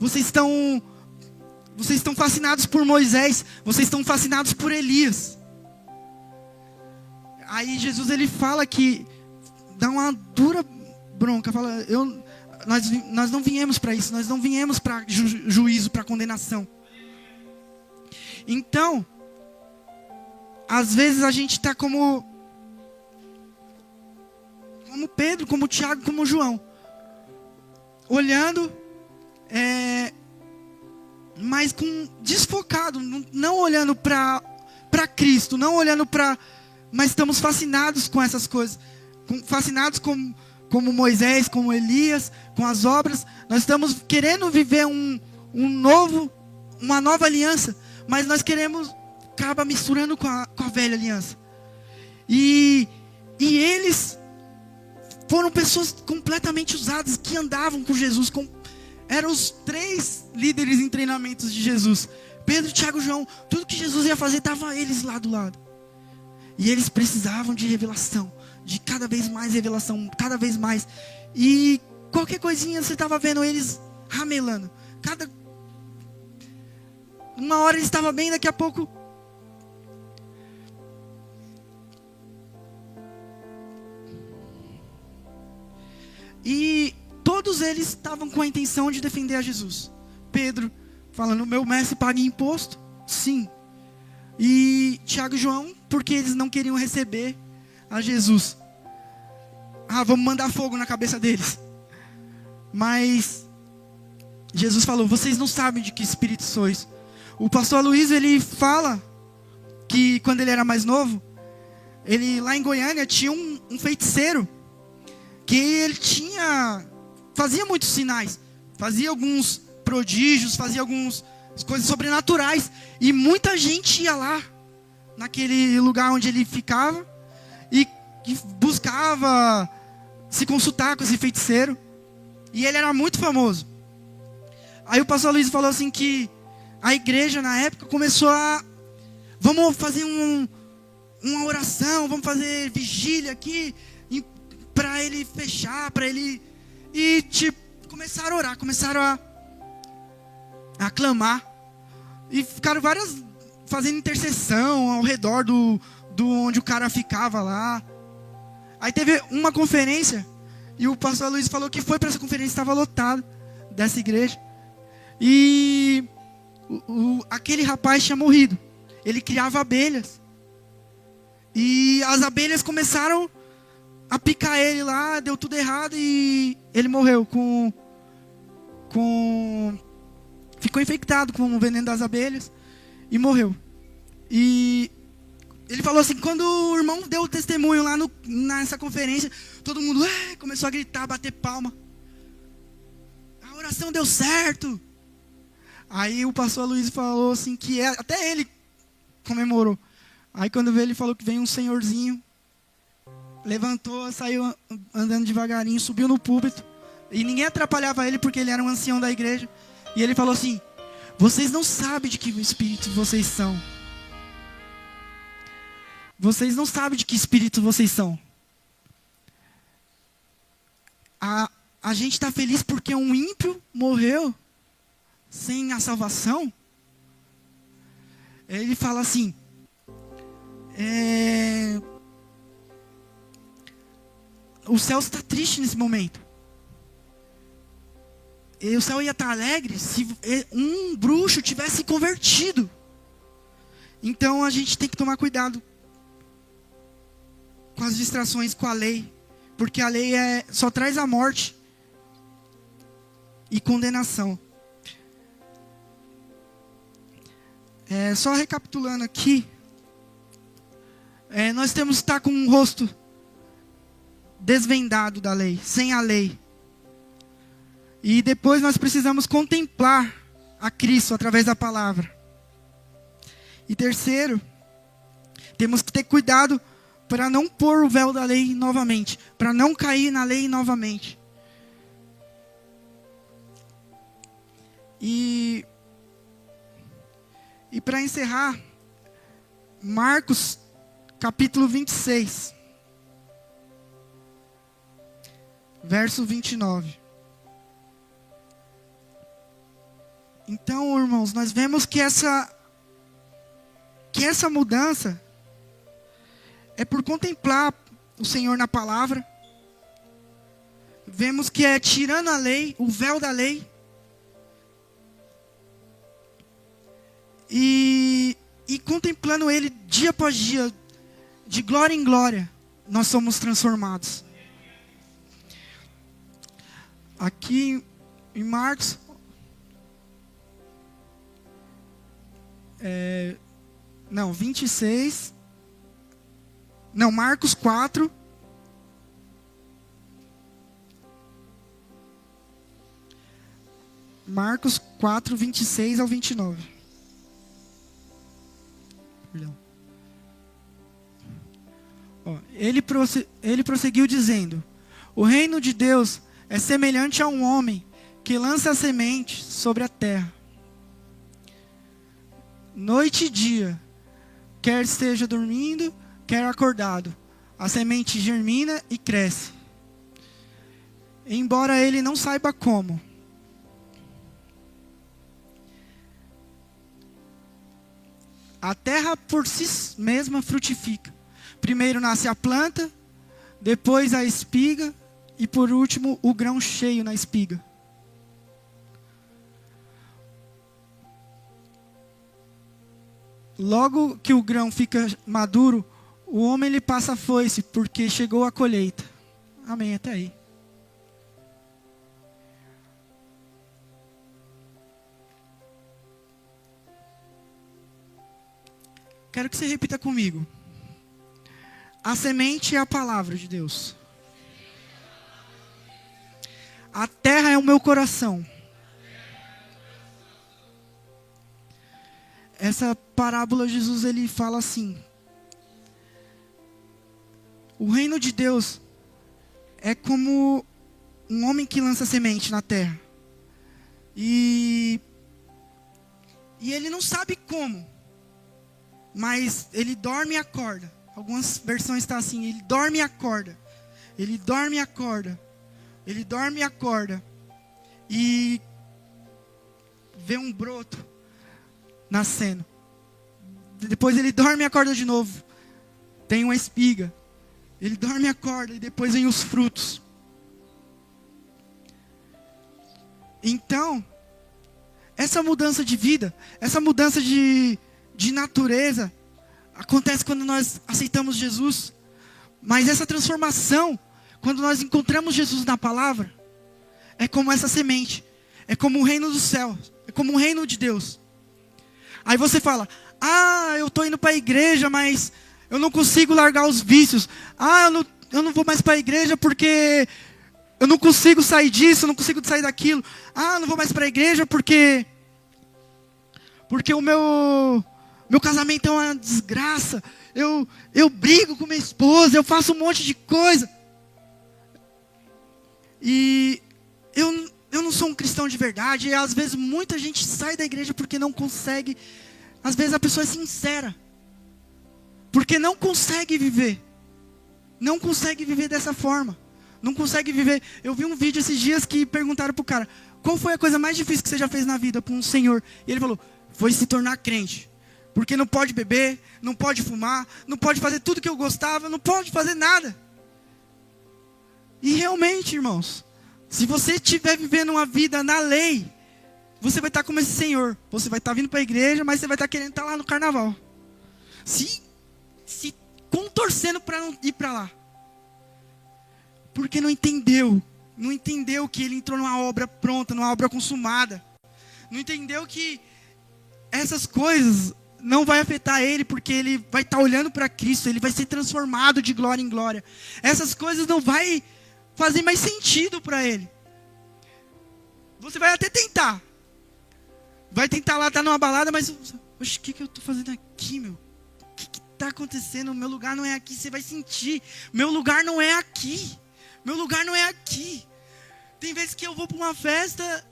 Vocês estão fascinados por Moisés. Vocês estão fascinados por Elias. Aí Jesus ele fala que dá uma dura bronca. Fala: nós não viemos para isso. Nós não viemos para juízo, para condenação. Então, às vezes a gente está como Pedro, como Tiago, como João, olhando, mas desfocado, não olhando para Cristo, não olhando mas estamos fascinados com essas coisas, fascinados como Moisés, como Elias, com as obras. Nós estamos querendo viver uma nova aliança, mas nós queremos acaba misturando com a velha aliança. E eles foram pessoas completamente usadas, que andavam com Jesus. Eram os 3 líderes em treinamentos de Jesus: Pedro, Tiago e João, tudo que Jesus ia fazer, estava eles lá do lado. E eles precisavam de revelação, de cada vez mais revelação, cada vez mais. E qualquer coisinha você estava vendo eles ramelando. Uma hora ele estava bem, daqui a pouco... E todos eles estavam com a intenção de defender a Jesus. Pedro falando, meu mestre paga imposto? Sim. E Tiago e João, porque eles não queriam receber a Jesus. Vamos mandar fogo na cabeça deles. Mas Jesus falou, vocês não sabem de que espírito sois. O pastor Luiz, ele fala que quando ele era mais novo, ele lá em Goiânia tinha um feiticeiro, que ele fazia muitos sinais, fazia alguns prodígios, fazia algumas coisas sobrenaturais, e muita gente ia lá, naquele lugar onde ele ficava, e buscava se consultar com esse feiticeiro, e ele era muito famoso. Aí o pastor Luiz falou assim que a igreja na época começou vamos fazer uma oração, vamos fazer vigília aqui, para ele fechar, para ele... E começaram a orar, começaram a clamar. E ficaram fazendo intercessão ao redor do onde o cara ficava lá. Aí teve uma conferência, e o pastor Luiz falou que foi para essa conferência, estava lotado dessa igreja. E aquele rapaz tinha morrido. Ele criava abelhas. E as abelhas começaram a picar ele lá, deu tudo errado e ele morreu ficou infectado com o veneno das abelhas e morreu. E ele falou assim, quando o irmão deu o testemunho lá nessa conferência, todo mundo começou a gritar, bater palma. A oração deu certo. Aí o pastor Luiz falou assim que até ele comemorou. Aí quando veio, ele falou que veio um senhorzinho, levantou, saiu andando devagarinho, subiu no púlpito. E ninguém atrapalhava ele porque ele era um ancião da igreja. E ele falou assim, vocês não sabem de que espírito vocês são. Vocês não sabem de que espírito vocês são. A gente está feliz porque um ímpio morreu sem a salvação. Ele fala assim, o céu está triste nesse momento. E o céu ia estar alegre se um bruxo tivesse convertido. Então a gente tem que tomar cuidado com as distrações com a lei, porque a lei só traz a morte e condenação. Só recapitulando aqui, nós temos que estar com um rosto desvendado da lei, sem a lei. E depois nós precisamos contemplar a Cristo através da palavra. E terceiro, temos que ter cuidado para não pôr o véu da lei novamente, para não cair na lei novamente. E para encerrar, Marcos capítulo 26, verso 29. Então, irmãos, nós vemos que essa mudança é por contemplar o Senhor na palavra. Vemos que é tirando a lei, o véu da lei. E contemplando Ele dia após dia, de glória em glória, nós somos transformados. Aqui em Marcos, Marcos 4, Marcos 4, 26 ao 29. Perdão. Ele prosseguiu dizendo, o reino de Deus é semelhante a um homem que lança a semente sobre a terra. noite e dia, quer esteja dormindo, quer acordado, a semente germina e cresce, embora ele não saiba como. A terra por si mesma frutifica. Primeiro nasce a planta, depois a espiga e por último o grão cheio na espiga. Logo que o grão fica maduro, o homem lhe passa a foice, porque chegou a colheita. Amém, até aí. Quero que você repita comigo. A semente é a palavra de Deus. A terra é o meu coração. Essa parábola, Jesus ele fala assim: o reino de Deus é como um homem que lança semente na terra. E ele não sabe como, mas ele dorme e acorda. Algumas versões estão assim: ele dorme e acorda. Ele dorme e acorda. Ele dorme e acorda. E vê um broto nascendo. Depois ele dorme e acorda de novo. Tem uma espiga. Ele dorme e acorda e depois vem os frutos. Então, essa mudança de vida, essa mudança de natureza, acontece quando nós aceitamos Jesus. Mas essa transformação, quando nós encontramos Jesus na palavra, é como essa semente. É como o reino dos céus. É como o reino de Deus. Aí você fala: eu estou indo para a igreja, mas eu não consigo largar os vícios. Eu não vou mais para a igreja porque eu não consigo sair disso, eu não consigo sair daquilo. Eu não vou mais para a igreja porque o meu casamento é uma desgraça. Eu brigo com minha esposa, eu faço um monte de coisa. E eu não sou um cristão de verdade. E às vezes muita gente sai da igreja porque não consegue. Às vezes a pessoa é sincera, porque não consegue viver. Não consegue viver dessa forma. Não consegue viver. Eu vi um vídeo esses dias que perguntaram pro cara: qual foi a coisa mais difícil que você já fez na vida para um senhor? E ele falou: foi se tornar crente. Porque não pode beber, não pode fumar, não pode fazer tudo que eu gostava, não pode fazer nada. E realmente, irmãos, se você estiver vivendo uma vida na lei, você vai estar como esse senhor. Você vai estar vindo para a igreja, mas você vai estar querendo estar lá no carnaval. Se contorcendo para não ir para lá. Porque não entendeu que ele entrou numa obra pronta, numa obra consumada. Não entendeu que essas coisas não vai afetar ele, porque ele vai estar olhando para Cristo, ele vai ser transformado de glória em glória. Essas coisas não vai fazer mais sentido para ele. Você vai até tentar. Vai tentar lá, estar numa balada, mas oxe, o que eu estou fazendo aqui, meu? O que está acontecendo? Meu lugar não é aqui. Você vai sentir: meu lugar não é aqui. Meu lugar não é aqui. Tem vezes que eu vou para uma festa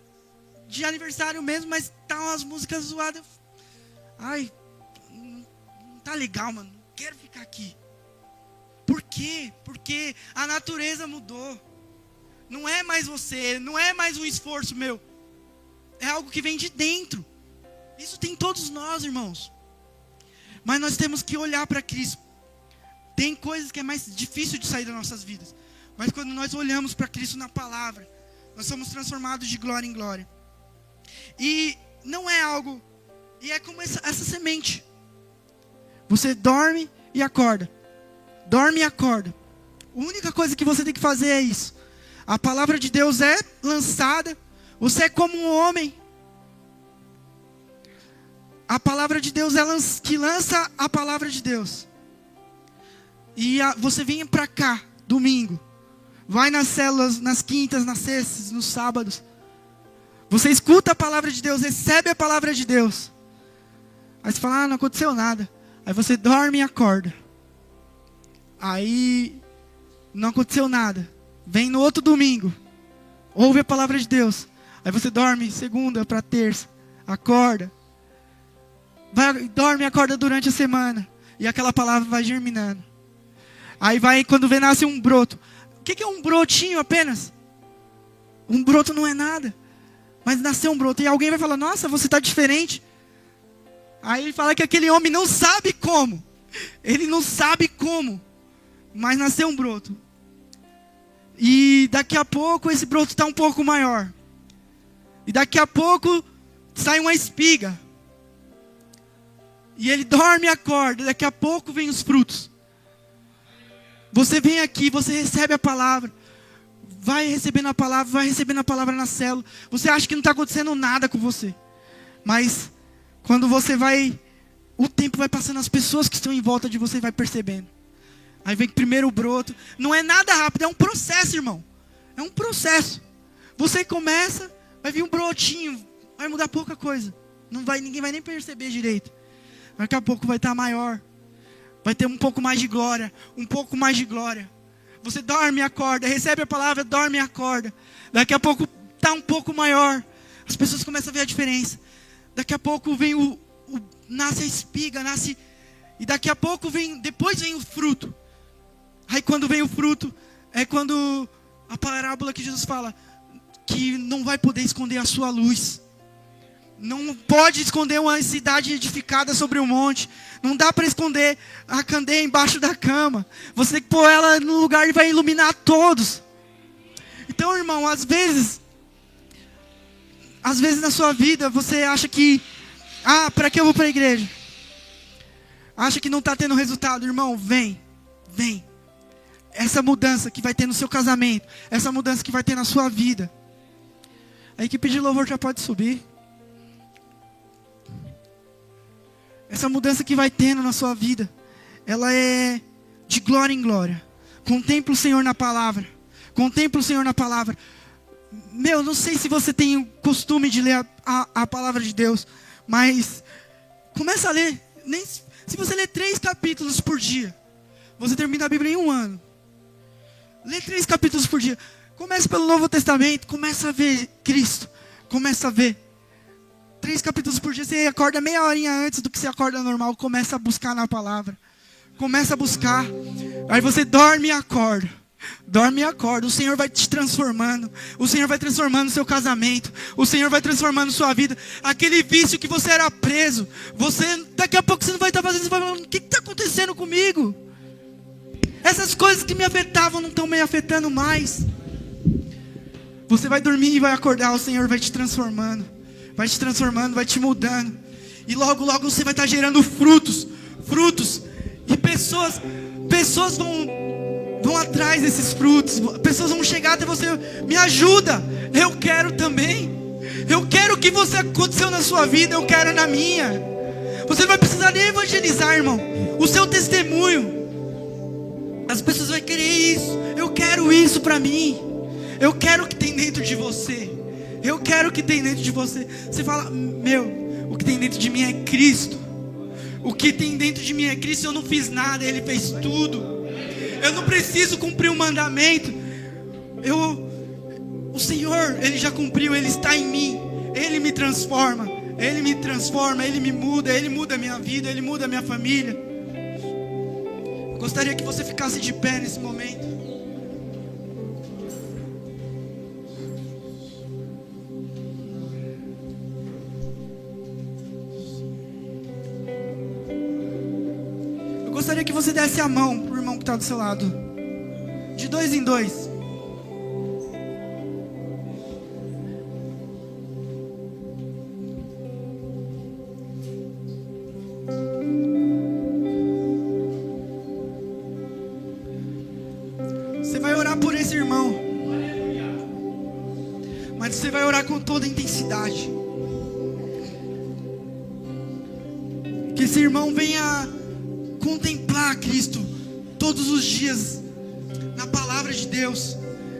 de aniversário mesmo, mas tá umas músicas zoadas. Não tá legal, mano. Não quero ficar aqui. Por quê? Porque a natureza mudou. Não é mais você, não é mais um esforço meu. É algo que vem de dentro. Isso tem todos nós, irmãos. Mas nós temos que olhar para Cristo. Tem coisas que é mais difícil de sair das nossas vidas. Mas quando nós olhamos para Cristo na palavra, nós somos transformados de glória em glória. E não é algo... E é como essa semente. Você dorme e acorda. Dorme e acorda. A única coisa que você tem que fazer é isso. A palavra de Deus é lançada. Você é como um homem. A palavra de Deus é que lança a palavra de Deus. E você vem para cá, domingo. Vai nas células, nas quintas, nas sextas, nos sábados. Você escuta a palavra de Deus, recebe a palavra de Deus. Aí você fala: não aconteceu nada. Aí você dorme e acorda. Aí não aconteceu nada. Vem no outro domingo, ouve a palavra de Deus. Aí você dorme segunda para terça, acorda. dorme e acorda durante a semana. E aquela palavra vai germinando. Aí vai, quando vê, nasce um broto. O que é um brotinho apenas? Um broto não é nada. Mas nasceu um broto. E alguém vai falar, nossa, você está diferente. Aí ele fala que aquele homem não sabe como. Ele não sabe como. Mas nasceu um broto. E daqui a pouco esse broto está um pouco maior. E daqui a pouco sai uma espiga. E ele dorme e acorda. Daqui a pouco vem os frutos. Você vem aqui, você recebe a palavra. Vai recebendo a palavra na célula. Você acha que não está acontecendo nada com você. Mas quando você vai, o tempo vai passando, as pessoas que estão em volta de você vai percebendo. Aí vem primeiro o broto. Não é nada rápido, é um processo, irmão. É um processo. Você começa, vai vir um brotinho, vai mudar pouca coisa. Ninguém vai nem perceber direito. Daqui a pouco vai estar maior. Vai ter um pouco mais de glória. Um pouco mais de glória. Você dorme e acorda. Recebe a palavra, dorme e acorda. Daqui a pouco está um pouco maior. As pessoas começam a ver a diferença. Daqui a pouco vem nasce a espiga, nasce. E daqui a pouco depois vem o fruto. Aí quando vem o fruto, é quando a parábola que Jesus fala, que não vai poder esconder a sua luz. Não pode esconder uma cidade edificada sobre um monte. Não dá para esconder a candeia embaixo da cama. Você tem que pôr ela no lugar e vai iluminar todos. Então, irmão, às vezes na sua vida você acha que, para que eu vou para a igreja? Acha que não está tendo resultado, irmão, vem. Essa mudança que vai ter no seu casamento, essa mudança que vai ter na sua vida. A equipe de louvor já pode subir. Essa mudança que vai tendo na sua vida, ela é de glória em glória. Contempla o Senhor na palavra. Contempla o Senhor na palavra. Não sei se você tem o costume de ler a palavra de Deus, mas começa a ler. Se você ler 3 capítulos por dia, você termina a Bíblia em um ano. Lê 3 capítulos por dia. Começa pelo Novo Testamento. Começa a ver Cristo. Começa a ver. 3 capítulos por dia. Você acorda meia horinha antes do que você acorda normal. Começa a buscar na palavra. Começa a buscar. Aí você dorme e acorda. Dorme e acorda. O Senhor vai te transformando. O Senhor vai transformando o seu casamento. O Senhor vai transformando sua vida. Aquele vício que você era preso. Daqui a pouco você não vai estar fazendo. Você vai falando, o que está acontecendo comigo? Essas coisas que me afetavam não estão me afetando mais. Você vai dormir e vai acordar. O Senhor vai te transformando. Vai te transformando, vai te mudando. E logo, logo você vai estar gerando frutos. E pessoas vão atrás desses frutos. Pessoas vão chegar até você. Me ajuda. Eu quero também. Eu quero o que você aconteceu na sua vida. Eu quero na minha. Você não vai precisar nem evangelizar, irmão. O seu testemunho. As pessoas vão querer isso. Eu quero isso para mim. Eu quero o que tem dentro de você. Eu quero o que tem dentro de você. Você fala, o que tem dentro de mim é Cristo. O que tem dentro de mim é Cristo. Eu não fiz nada, Ele fez tudo. Eu não preciso cumprir um mandamento. O Senhor, Ele já cumpriu. Ele está em mim. Ele me transforma. Ele me muda. Ele muda a minha vida. Ele muda a minha família. Gostaria que você ficasse de pé nesse momento. Eu gostaria que você desse a mão pro irmão que está do seu lado. De 2 em 2. Você vai orar por esse irmão. Mas você vai orar com toda a intensidade. Que esse irmão venha contemplar Cristo todos os dias na palavra de Deus.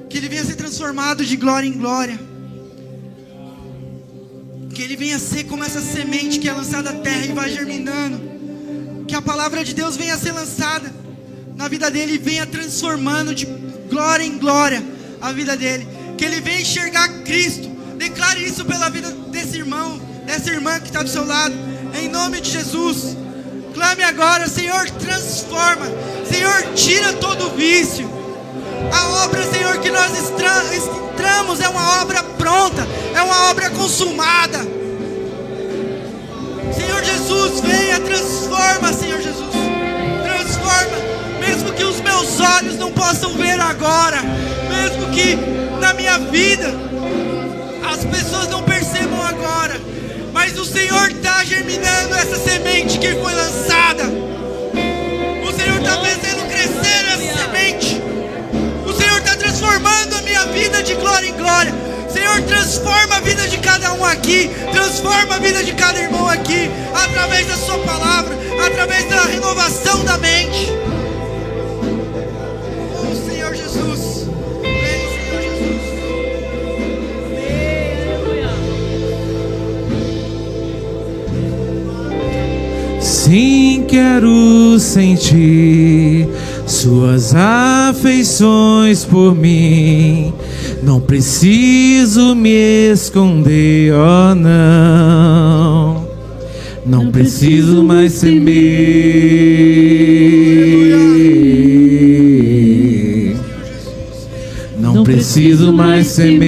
Que ele venha ser transformado de glória em glória. Que ele venha ser como essa semente que é lançada à terra e vai germinando. Que a palavra de Deus venha ser lançada na vida dele e venha transformando de glória em glória a vida dele. Que ele venha enxergar Cristo. Declare isso pela vida desse irmão, dessa irmã que está do seu lado. Em nome de Jesus. Clame agora, Senhor, transforma. Senhor, tira todo vício. A obra, Senhor, que nós entramos é uma obra pronta, é uma obra consumada. Senhor Jesus, venha, transforma, Senhor Jesus. Transforma, mesmo que os meus olhos não possam ver agora, mesmo que na minha vida as pessoas não percebam agora, mas o Senhor está germinando essa semente que foi lançada. O Senhor está fazendo crescer essa semente. O Senhor está transformando a minha vida de glória em glória. Senhor, transforma a vida de cada um aqui, transforma a vida de cada irmão aqui, através da sua palavra, através da renovação da mente. Oh, Senhor Jesus, vem, Senhor Jesus. Sim, quero sentir suas afeições por mim. Não preciso me esconder, oh não. Não preciso mais temer. Não preciso mais temer.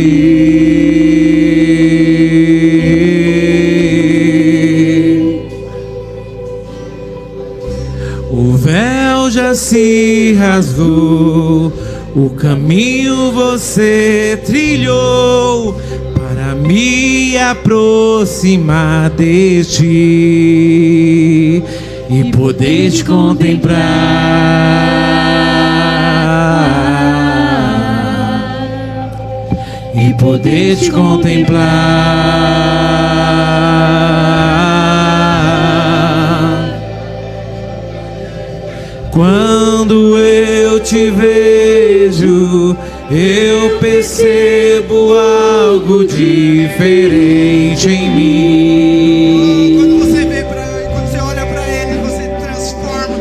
O véu já se rasgou. O caminho você trilhou para me aproximar de ti e poder te contemplar. E poder te contemplar. Quando eu te vejo, eu percebo algo diferente em mim. Quando você vê quando você olha para Ele, você transforma.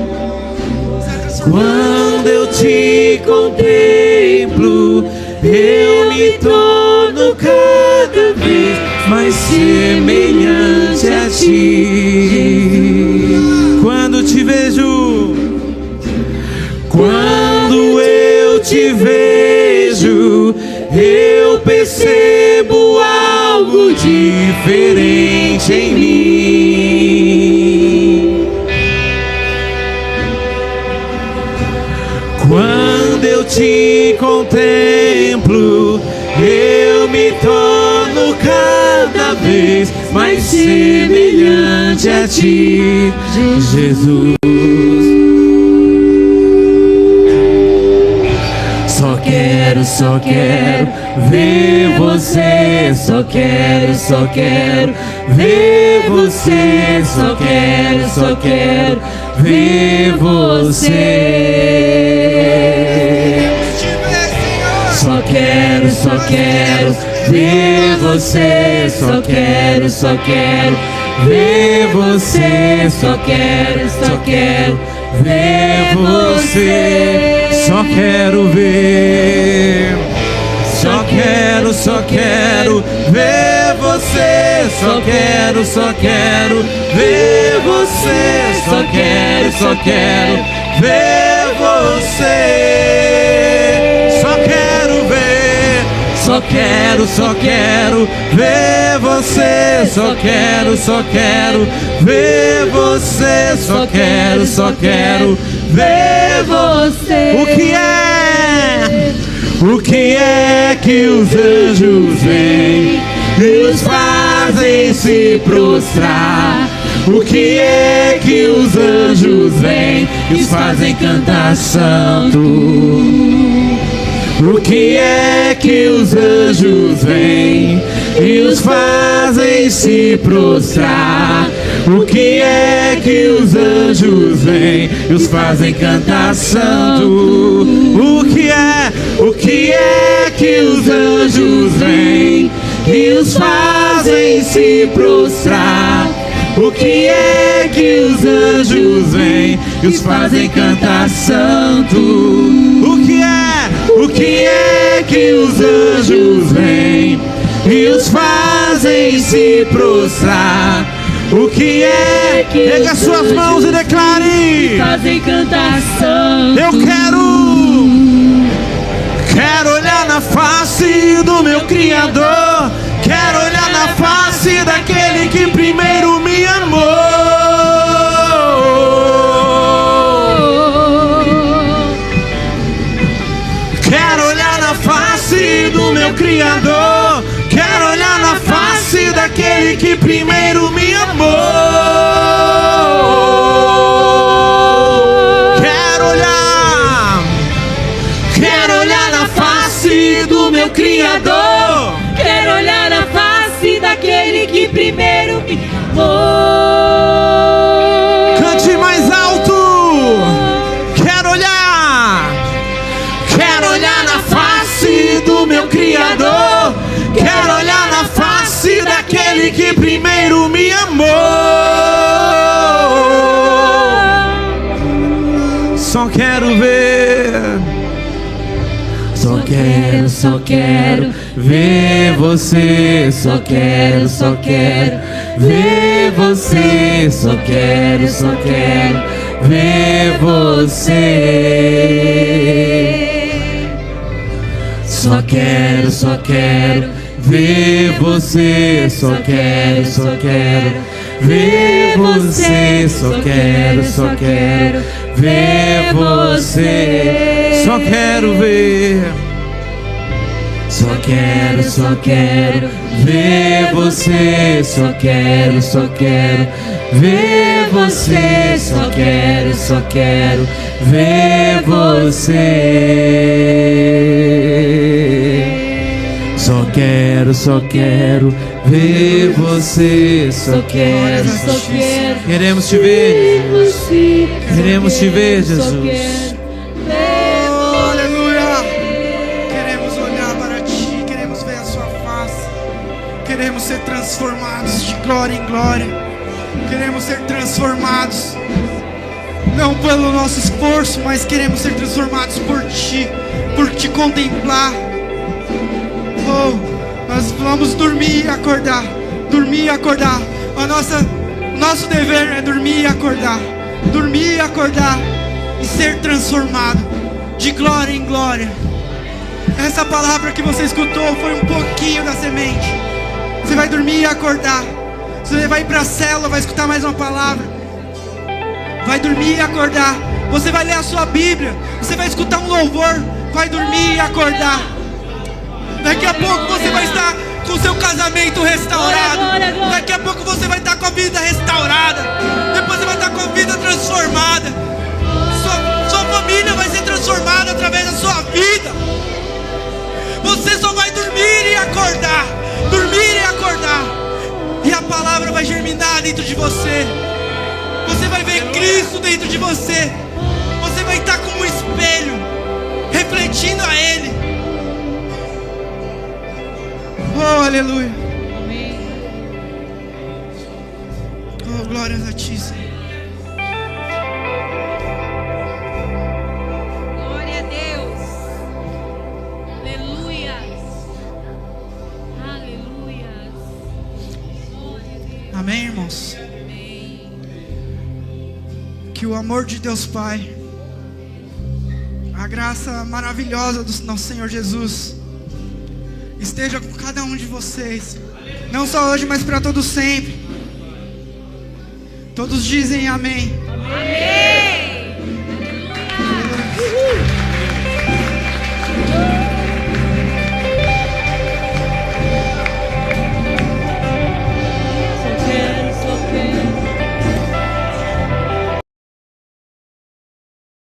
Quando eu te contemplo, eu me torno cada vez mais semelhante a ti. Quando te vejo, quando eu te vejo, eu percebo algo diferente em mim. Quando eu te contemplo, eu me torno cada vez mais semelhante a ti, Jesus. Só quero ver você, só quero ver você, só quero ver você. Só quero ver você, só quero ver você, só quero ver você. Só quero ver, só quero ver você, só quero ver você, só quero ver você, só quero ver você, só quero ver você, só quero ver você. O que é que os anjos vêm e os fazem se prostrar? O que é que os anjos vêm e os fazem cantar santo? O que é que os anjos vêm e os fazem se prostrar? O que é que os anjos vêm e os fazem cantar santo? O que é que os anjos vêm e os fazem se prostrar? O que é que os anjos vêm e os fazem cantar santo? O que é que os anjos vêm e os fazem se prostrar? O que é que erga suas mãos e declare: fazem cantar santo. eu quero olhar na face do meu Criador. Quero olhar na face daquele que primeiro me amou. Quero olhar na face do meu Criador. Quero olhar na face daquele que primeiro me amou. Quero olhar na face do meu Criador. Quero olhar na face daquele que primeiro me amou. Cante mais alto. Quero olhar na face do meu Criador. Quero olhar na face daquele que primeiro me amou. Só quero ver. Só quero ver você. Só quero ver você. Só quero ver você. Só quero ver você. Só quero ver você. Só quero ver você. Só quero ver. Só quero ver você. Só quero ver você. Só quero ver você. Só quero ver você. Só quero. Queremos te ver. Queremos te ver, Jesus. Queremos ser transformados de glória em glória. Queremos ser transformados não pelo nosso esforço, mas queremos ser transformados por Ti, por Te contemplar. Oh, nós vamos dormir e acordar. Dormir e acordar. Nosso dever é dormir e acordar. Dormir e acordar e ser transformado de glória em glória. Essa palavra que você escutou foi um pouquinho da semente. Você vai dormir e acordar. Você vai ir para a célula, vai escutar mais uma palavra. Vai dormir e acordar. Você vai ler a sua Bíblia. Você vai escutar um louvor. Vai dormir e acordar. Daqui a pouco você vai estar com o seu casamento restaurado. Daqui a pouco você vai estar com a vida restaurada. Depois você vai estar com a vida transformada. Sua família vai ser transformada através da sua vida. Você só vai dormir e acordar. Dormir e acordar. E a palavra vai germinar dentro de você. Você vai ver Cristo dentro de você. Você vai estar como um espelho, refletindo a Ele. Oh, aleluia. Oh, glórias a Ti, Senhor. Glória a Deus. Aleluia. Aleluia. Glória a Deus. Amém, irmãos? Amém. Que o amor de Deus Pai, a graça maravilhosa do nosso Senhor Jesus esteja com cada um de vocês. Não só hoje, mas para todos sempre. Todos dizem amém. Amém.